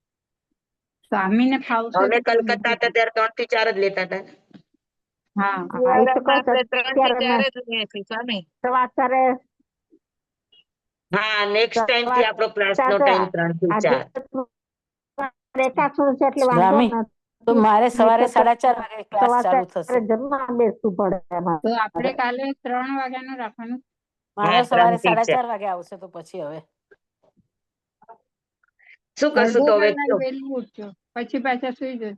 સ્વામીને ફાવશે અમે તો કલકત્તા હતા ત્યારે 3 થી 4 જ લેતા હતા. હા, હા, એ તો કહું છું. આપણે 3 થી 4 જ લઈએ છીએ સ્વામી. સવારે હા, નેક્સ્ટ ટાઈમ થી આપણો ક્લાસ નો ટાઈમ 3 થી 4. એકાસુર છે એટલે વાંધો સ્વામી, તો નથી. મારે સવારે નહીંતર તો 4:30 વાગે ક્લાસ ચાલુ થશે. સવારે જમવા બેસવું પડે તો અમારે. આપણે કાલે 3 વાગ્યાનું રાખવાનું. મારે હા, સવારે 3 થી 4. 4:30 વાગે આવશે તો પછી હવે શું કરશું અડધો તો હવે કલાક કયો? વહેલું ઉઠજો, પછી પાછા સુઈ જજો.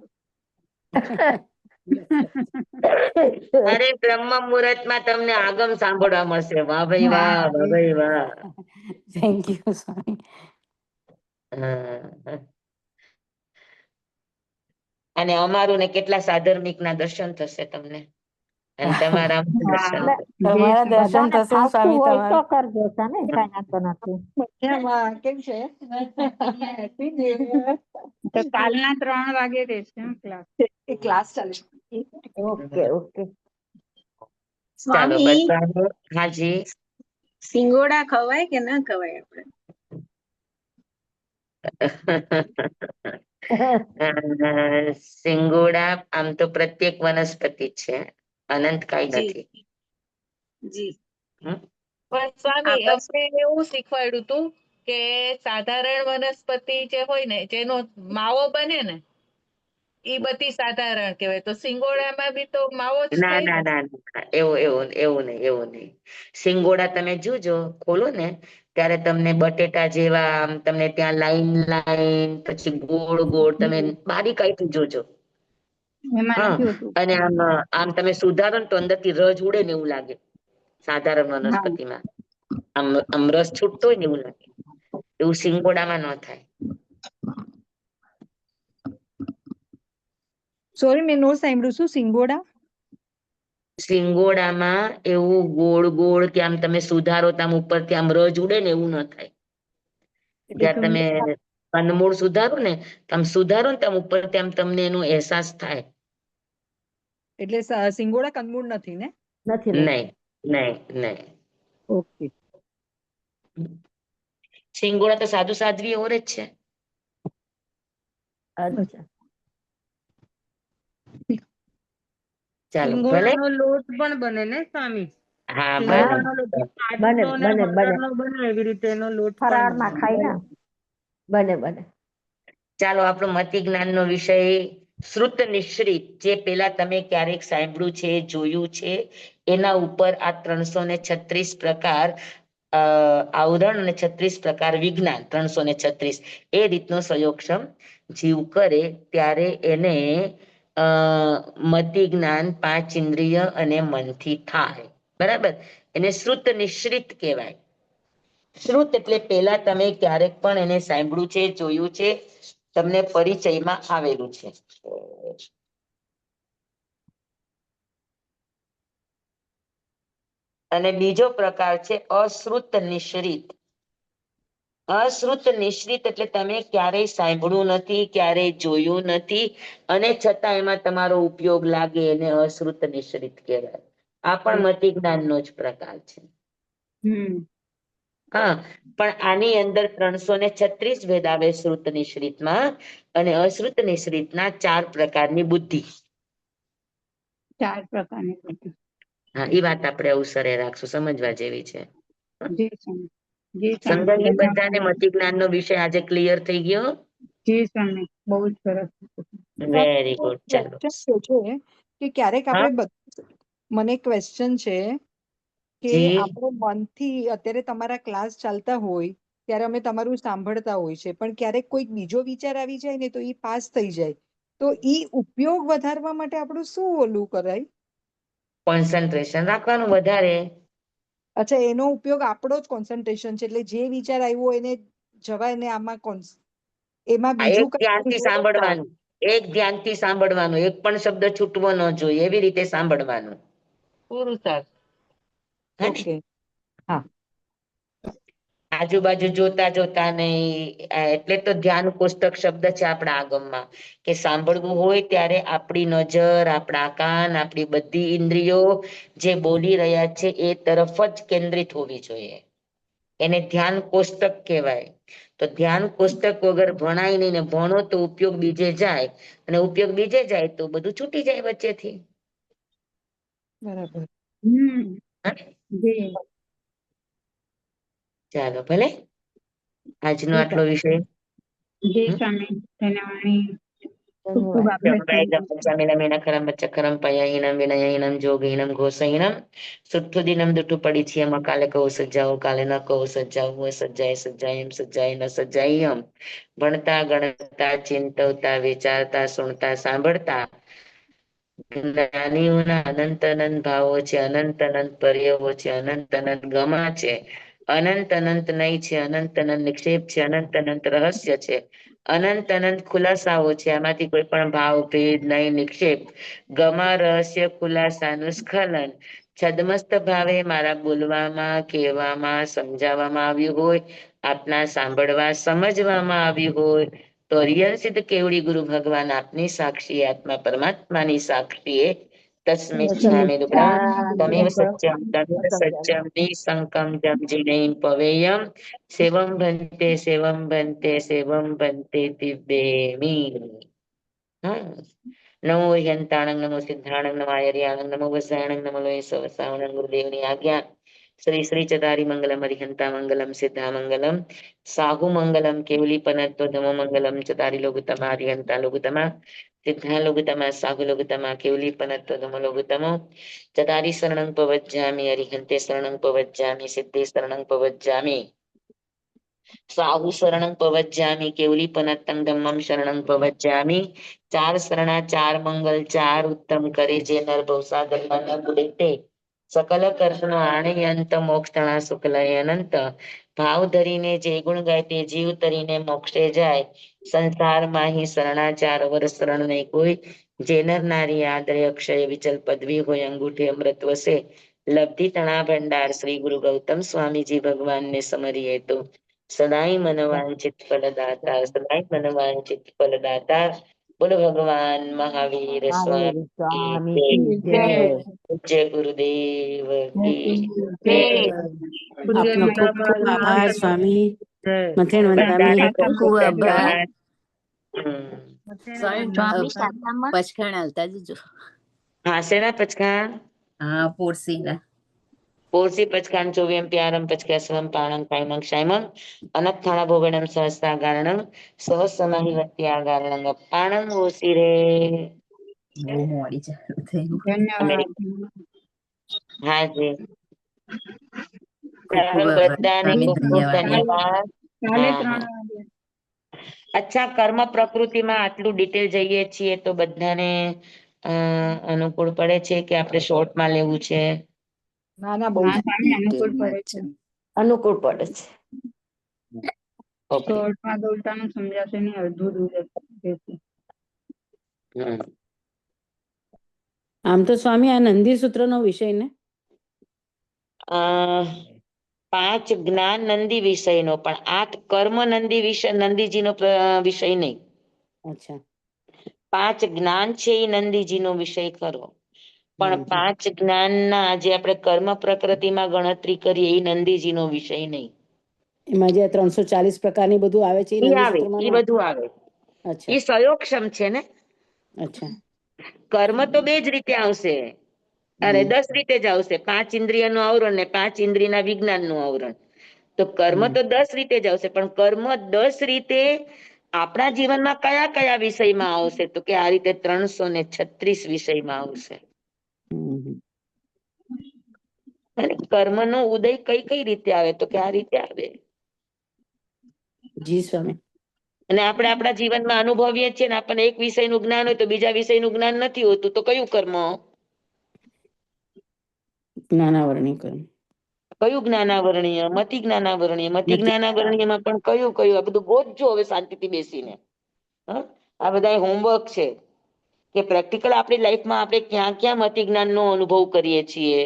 અરે બ્રહ્મ મુહૂર્ત માં તમને આગમ સાંભળવા મળશે. વાહ ભાઈ વાહ, હા, વાહ ભાઈ વાહ. થેન્ક યુ સ્વામી. હા. અને અમારું ને કેટલા સાધર્મિક ના દર્શન થશે તમને, અને તમારા દર્શન હા, જી તમારા સ્વામી. દર્શન બધાને થશે ફાવતું સ્વામી હોય તો તમારા. કરજો ને, કઈ વાંધો નથી. મજામાં કેમ છે? તો કાલના 3 વાગે રહેશે ક્લાસ. એ ક્લાસ ચાલે છે. Okay okay. ચાલો સ્વામી, બધા. હાજી. સિંગોડા ખવાય કે ના ખવાય આપણે? સિંગોડા આમ તો પ્રત્યેક વનસ્પતિ છે, અનંતકાય જી નથી. જી. હમ? પણ સ્વામી, આપણા અમને એવું શીખવાડ્યું હતું કે સાધારણ વનસ્પતિ જે હોય ને, જેનો માવો બને ને, એ બધી સાધારણ કહેવાય. તો સિંગોડામાં બી તો માવો જ ના થાય ના ને? ના ના, એવું નહીં. સિંગોડા તમે જોજો, ખોલો ને ત્યારે તમને બટેટા જેવા આમ તમને ત્યાં લાઈન લાઈન, પછી ગોળ ગોળ તમે બારીકાઈથી જોજો. એમાં હા, નથી હોતું. અને આમ તમે સુધારો ને તો અંદર થી રજ ઉડે ને એવું લાગે. સાધારણ હા, વનસ્પતિમાં આમ રસ છૂટતો હોય ને એવું લાગે. એવું સિંગોડામાં ન થાય. સોરી, મેં નો સાંભળ્યું. શું સિંગોડા? સિંગોડામાં એવું ગોળ ગોળ કે આમ તમે સુધારો આમ ઉપરથી આમ રજ ઉડે ને એવું ન થાય. એટલે જ્યાં તમે સુંદર કંદમૂળ સુધારો ને આમ સુધારો ને આમ ઉપરથી આમ તમને એનો અહેસાસ થાય. એટલે સિંગોડા કંદમૂળ નથી ને? નથી નહીં નહીં નહીં. ઓકે. સિંગોડા તો સાધુ સાધ્વી ઓર જ છે. અચ્છા. ચાલો ભલે. સિંગોડાનો લોટ પણ બને ને સ્વામી? હા બને. સિંગોડાનો લોટ બને આજનો ને બને બને હળદરનો બને, એવી રીતે એનો લોટ પણ ફરાળમાં બને. ખાય ને. બને. ચાલો, આપણો મતિ જ્ઞાન નો વિષય શ્રુત નિશ્રિત, જે પેલા તમે ક્યારેક સાંભળ્યું છે, જોયું છે, એના ઉપર આ 336 પ્રકાર આવરણ અને 36 પ્રકાર વિજ્ઞાન, 336 એ રીતનો સંયોગક્ષમ જીવ કરે ત્યારે એને મતિ જ્ઞાન 5 ઇન્દ્રિય અને મનથી થાય. બરાબર? એને શ્રુત નિશ્રિત કહેવાય. શ્રુત એટલે પેલા તમે ક્યારેક પણ એને સાંભળ્યું છે, જોયું છે, તમને પરિચયમાં આવેલું છે. અને બીજો પ્રકાર છે અશ્રુત નિશ્રિત. અશ્રુત નિશ્રિત એટલે તમે ક્યારેય સાંભળ્યું નથી, ક્યારેય જોયું નથી, અને છતાં એમાં તમારો ઉપયોગ લાગે, એને અશ્રુત નિશ્રિત કહેવાય. આ પણ મતિ જ્ઞાનનો જ પ્રકાર છે. હા, પણ આની અંદર 336 ભેદ આવે શ્રુત નિશ્રિતમાં, અને અશ્રુત નિશ્રિતના 4 પ્રકારની બુદ્ધિ. 4 પ્રકારની બુદ્ધિ. હા, એ વાત આપણે અવસરે રાખશું, સમજવા જેવી છે. જી સ્વામી. જી સ્વામી. સમજાય બધાને? મતિ જ્ઞાન નો વિષય આજે ક્લિયર થઈ ગયો? જી સ્વામી, બહુ જ સરસ. Very good. ચાલો. ક્વેશ્ચન છે કે ક્યારેક હા આપણે મને ક્વેશ્ચન છે કે જી આપણે મનથી અત્યારે તમારા ક્લાસ ચાલતા હોય ત્યારે અમે તમારું સાંભળતા હોય છે, પણ ક્યારેક કોઈક બીજો વિચાર આવી જાય ને તો ઈ પાસ થઈ જાય, તો ઈ ઉપયોગ વધારવા માટે આપણું શું ઓલું કરાય? કોન્સન્ટ્રેશન રાખવાનું વધારે. અચ્છા, એનો ઉપયોગ આપણો જ કોન્સન્ટ્રેશન છે, એટલે જે વિચાર આવ્યો એને જવાય ને આમાં એમાં આ એક બીજું કઈ ધ્યાનથી જોડે ના આવે. સાંભળવાનું, એક ધ્યાનથી સાંભળવાનું, એક પણ શબ્દ છૂટવો ન જોઈએ એવી રીતે સાંભળવાનું. પુરુષાર્થ. હે ને? ઓકે, હા, આજુબાજુ જોતા જોતા નહીં. એટલે તો ધ્યાન કોષ્ટક શબ્દ છે આપણા આગમમાં, કે સાંભળવું હોય ત્યારે આપણી નજર, આપણા કાન, આપણી બધી ઇન્દ્રિયો જે બોલી રહ્યા છે એ તરફ જ કેન્દ્રિત હોવી જોઈએ. એને ધ્યાન કોષ્ટક કહેવાય. તો ધ્યાન કોષ્ટક વગર ભણાય નહીં, ને ભણો તો ઉપયોગ બીજે જાય, અને ઉપયોગ બીજે જાય તો બધું છૂટી જાય વચ્ચેથી. બરાબર. હા? જી ચાલો ભલે, આજનો જી આટલો વિષય. જી હમ? સ્વામી ધન્યવાદ. ખૂબ ખૂબ ધન્યવાદ. આભાર સ્વામી. પંચામિલમેનખરમ બચ્ચખરમ પયહીનમ વિનયહીનમ જોગહીનમ ઘોષહીનમ શુદ્ધુદિનમ દુટુ પડીછિયમ કાલે કહો સજ્જાઓ કાલે ન કહો સજ્જાઓ હોય સજ્જાય સજ્જાય એમ સજ્જાય ન સજ્જાય એમ. ભણતા ગણતા ચિંતવતા વિચારતા સુણતા સાંભળતા જ્ઞાનીઓના અનંત અનંત ભાવો છે, અનંત અનંત પર્યાવો છે, અનંત અનંત ગમા છે, અનંત અનંત નય છે, અનંત અનંત નિક્ષેપ છે, અનંત અનંત રહસ્ય છે, અનંત અનંત ખુલાસાઓ છે. આમાંથી કોઈ પણ ભાવ ભેદ નય નિક્ષેપ ગમા રહસ્ય ખુલાસાનું સ્ખલન છદમસ્ત ભાવે મારા બોલવામાં, કહેવામાં, સમજાવવામાં આવ્યું હોય, આપના સાંભળવા સમજવામાં આવ્યું હોય તો રિયલ સિદ્ધ કેવડી ગુરુ ભગવાન આપની સાક્ષી, આત્મા પરમાત્માની સાક્ષીએ તસ્મિચ્છામિ રૂપમ તમેવ સત્યમ તમેવ સત્યમ નિસંકમ જમ જીણૈ પવેયમ સેવમ બનતે દિવ્યેમી. હમ. નમો યંતાણંગ નમો સિદ્ધાણંગ નમો આયર્યાણંગ નમો વસાયણંગ નમો લોય સવસાવણંગ ગુરુદેવની આજ્ઞા. શ્રી શ્રી ચદારી મંગલમ હરિહંતા મંગલમ સિદ્ધા મંગલમ સાહુ મંગલમ કેવલી પનત્વ ધમો મંગલમ ચદારી લોગુતમા હરિહંતા લોગુતમા સિદ્ધા લોગુતમા સાહુ લોગુતમા કેવલી પનત્વ ધમો લોગુતમો ચદારી શરણં પવજ્જામિ હરિહંતે શરણં પવજ્જામિ સિદ્ધે શરણં પવજ્જામિ સાહુ શરણં પવજ્જામિ કેવલી પનત્તં ધમ્મં શરણં પવજ્જામિ. ચાર શરણા ચાર મંગલ ચાર ઉત્તમ કરે જે નર ભવસાગરમાં ન બુડે તે સકલ કર્ષનો આણિ અંત મોક્ષ તણા શુક્લય અનંત. ભાવ ધરીને જે ગુણ ગાય તે જીવ તરીને મોક્ષે જાય. સંસારમાં અહીં શરણાચાર વર શરણ નહીં કોઈ, જે નર નારી આદરે અક્ષય વિચલ પદવી હોય અંગૂઠે અમૃત વસે. લબ્ધિ તણા ભંડાર શ્રી ગુરુ ગૌતમ સ્વામીજી ભગવાનને સમરીએ તો સદાય મનવાંચિત ફલદાતા, સદાય મનવાંચિત ફલદાતા. બોલો ભગવાન મહાવીર મહાવીર સ્વામી સ્વામી જય. કી જય. જય ગુરુદેવ કી જય જય. ગુરુદેવ આપનો ખૂબ મહારાજ ખૂબ આભાર સ્વામી. જય. મધેણ વંદામી. બધાને ખૂબ ખૂબ આભાર. પ્રસાદ. હમ. સ્વામી શારદામાં પચખાણ આવતા જજો. હા શેના પચકા? હા, પોરસીના. પોરસી પચકાન ચોવ્યમ પ્યારમ પચકેશ્વમ પાણંગ પાયમંગ શાયમંગ અનત્થાણા ભોગણમ સહસ્ત્રાગારણમ સહસ્રમાહિ વત્યાગારણમ પાણંગ ઓસી રે. બહુ મોડી ચાલુ થયું. ધન્યવાદ. હા જી. ખૂબ ખૂબ આભાર બધાને સ્વામી, ખૂબ ખૂબ ધન્યવાદ. ધન્યવાદ. કાલે હા 3 હા. વાગે. અચ્છા, કર્મ પ્રકૃતિમાં આટલું ડિટેલ જઈએ છીએ તો બધાને અનુકૂળ પડે છે કે આપણે શોર્ટમાં લેવું છે? ના ના, બહુ હા સ્વામી અનુકૂળ ડિટેલમાં પડે જ છે. અનુકૂળ પડે છે. ઓકે. શોર્ટમાં તો ઉલટાનું સમજાશે નહીં, અડધું દૂર રહેશે. હમ. આમ તો સ્વામી આ નંદી સૂત્રનો વિષય ને? અ 5 જ્ઞાન નંદી વિષયનો, પણ 8 કર્મ નંદી વિષય નંદીજીનો વિષય નહીં. અચ્છા. 5 જ્ઞાન છે એ નંદીજીનો વિષય ખરો, પણ હમ. 5 જ્ઞાનના જે આપણે કર્મ પ્રકૃતિમાં ગણતરી કરીએ એ નંદીજીનો વિષય નહીં. એમાં જે 340 પ્રકારની બધું આવે છે એ ઈ નંદી આવે, સૂત્રમાં ઈ ના? બધું આવે. અચ્છા ઈ સયોક્ષમ છે ને. અચ્છા. કર્મ તો 2 જ રીતે આવશે, અરે હમ 10 રીતે જ આવશે. 5 ઇન્દ્રિયનું આવરણ ને 5 ઇન્દ્રિયના વિજ્ઞાનનું આવરણ. તો કર્મ હમ તો 10 રીતે જ આવશે, પણ કર્મ 10 રીતે આપણા જીવનમાં કયા કયા વિષયમાં આવશે? તો કે આ રીતે 336 વિષયમાં આવશે. હમ. અને કર્મનો ઉદય કઈ કઈ રીતે આવે તો કે આ રીતે આવે. જી સ્વામી. અને આપણે આપણા જીવનમાં અનુભવીએ છીએ ને આપણને એક વિષયનું જ્ઞાન હોય તો બીજા વિષયનું જ્ઞાન નથી હોતું તો કયું કર્મ? જ્ઞાનાવરણી કર્મ. કયું જ્ઞાનાવરણીય? મતિ જ્ઞાનાવરણીય. મતિ મતિ. જ્ઞાનાવરણીયમાં પણ કયું આ બધું ગોતજો હવે શાંતિથી બેસીને. હા, આ બધા હોમવર્ક છે કે પ્રેક્ટિકલ આપણી લાઈફમાં આપણે ક્યાં ક્યાં મતિ જ્ઞાનનો અનુભવ કરીએ છીએ.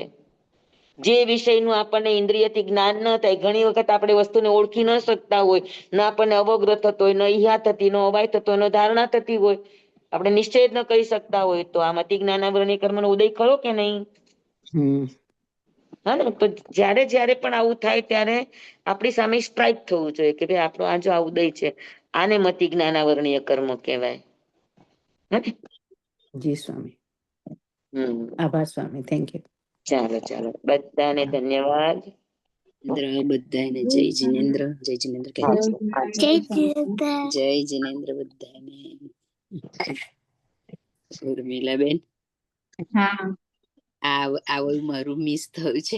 જે વિષયનું આપણને ઇન્દ્રિયથી જ્ઞાન ન થાય, ઘણી વખત આપણે વસ્તુને ઓળખી ન શકતા હોય, ન આપણને અવગ્રહ થતો હોય, ન ઈહા થતી, ન અવાય થતો હોય, ન ધારણા થતી હોય, આપણે નિશ્ચય જ ન કરી શકતા હોય, તો આ મતિ જ્ઞાનાવરણી કર્મનો ઉદય ખરો કે નહીં? હા ને, તો જ્યારે જ્યારે પણ આવું થાય ત્યારે આપણી સામે સ્ટ્રાઇક થવું જોઈએ કે ભાઈ આપણો આ જો આ ઉદય છે આને મતિ જ્ઞાનાવરણીય કર્મ કહેવાય. જી સ્વામી. હમ, આભાર સ્વામી. Thank you. ચાલો ચાલો, બધાને ધન્યવાદ. બધાને જય જિનેન્દ્ર. જય જિનેન્દ્ર કહે. જય જિનેન્દ્ર બધાને. ઉર્મિલાબેન, હા આવું મારું મિસ થયું છે.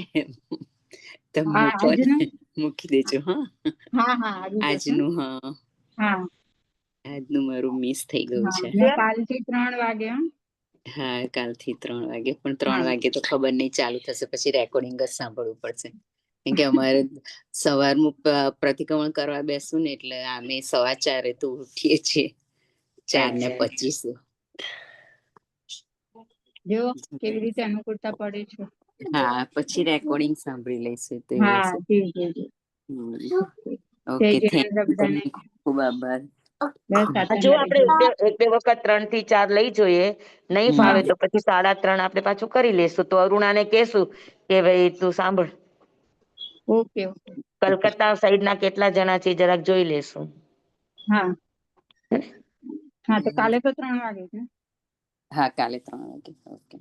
તમે હા, મૂકો આજનું? ને, મૂકી દેજો. હા, હા આવી જશે. આજનું. હા, હા આજનું મારું મિસ થઈ ગયું હા, છે. ને કાલથી 3 વાગે. હા, કાલથી 3 વાગે, પણ 3 હા વાગે તો ખબર નહીં ચાલુ થશે, પછી રેકોર્ડિંગ જ સાંભળવું પડશે. કેમ કે અમારે સવારનું પ્રતિક્રમણ કરવા બેસું ને એટલે અમે 4:15 તો ઉઠીએ છીએ. 4:25. જો કેવી રીતે અનુકૂળતા પડે છે. હા, પછી રેકોર્ડિંગ સાંભળી લઈશું તો એવું હા છે. જી જી જી. ઓકે, જય થેન્ક જિનેન્દ્ર યુ. બધાને. ખૂબ આભાર. બસ સાથે જો મળી આપણે જઈએ. એક બે વખત 3 થી 4 લઈ જોઈએ, નહીં ફાવે તો પછી 3:30 આપણે પાછું કરી લેશું. તો અરુણાને કહેશું કે ભાઈ તું સાંભળ. Okay okay. કલકત્તા સાઈડના કેટલા જણા છે જરાક જોઈ લેશું. હા હા, તો કાલે તો 3 વાગે છે. હા, કાલે 3 વાગે. ઓકે.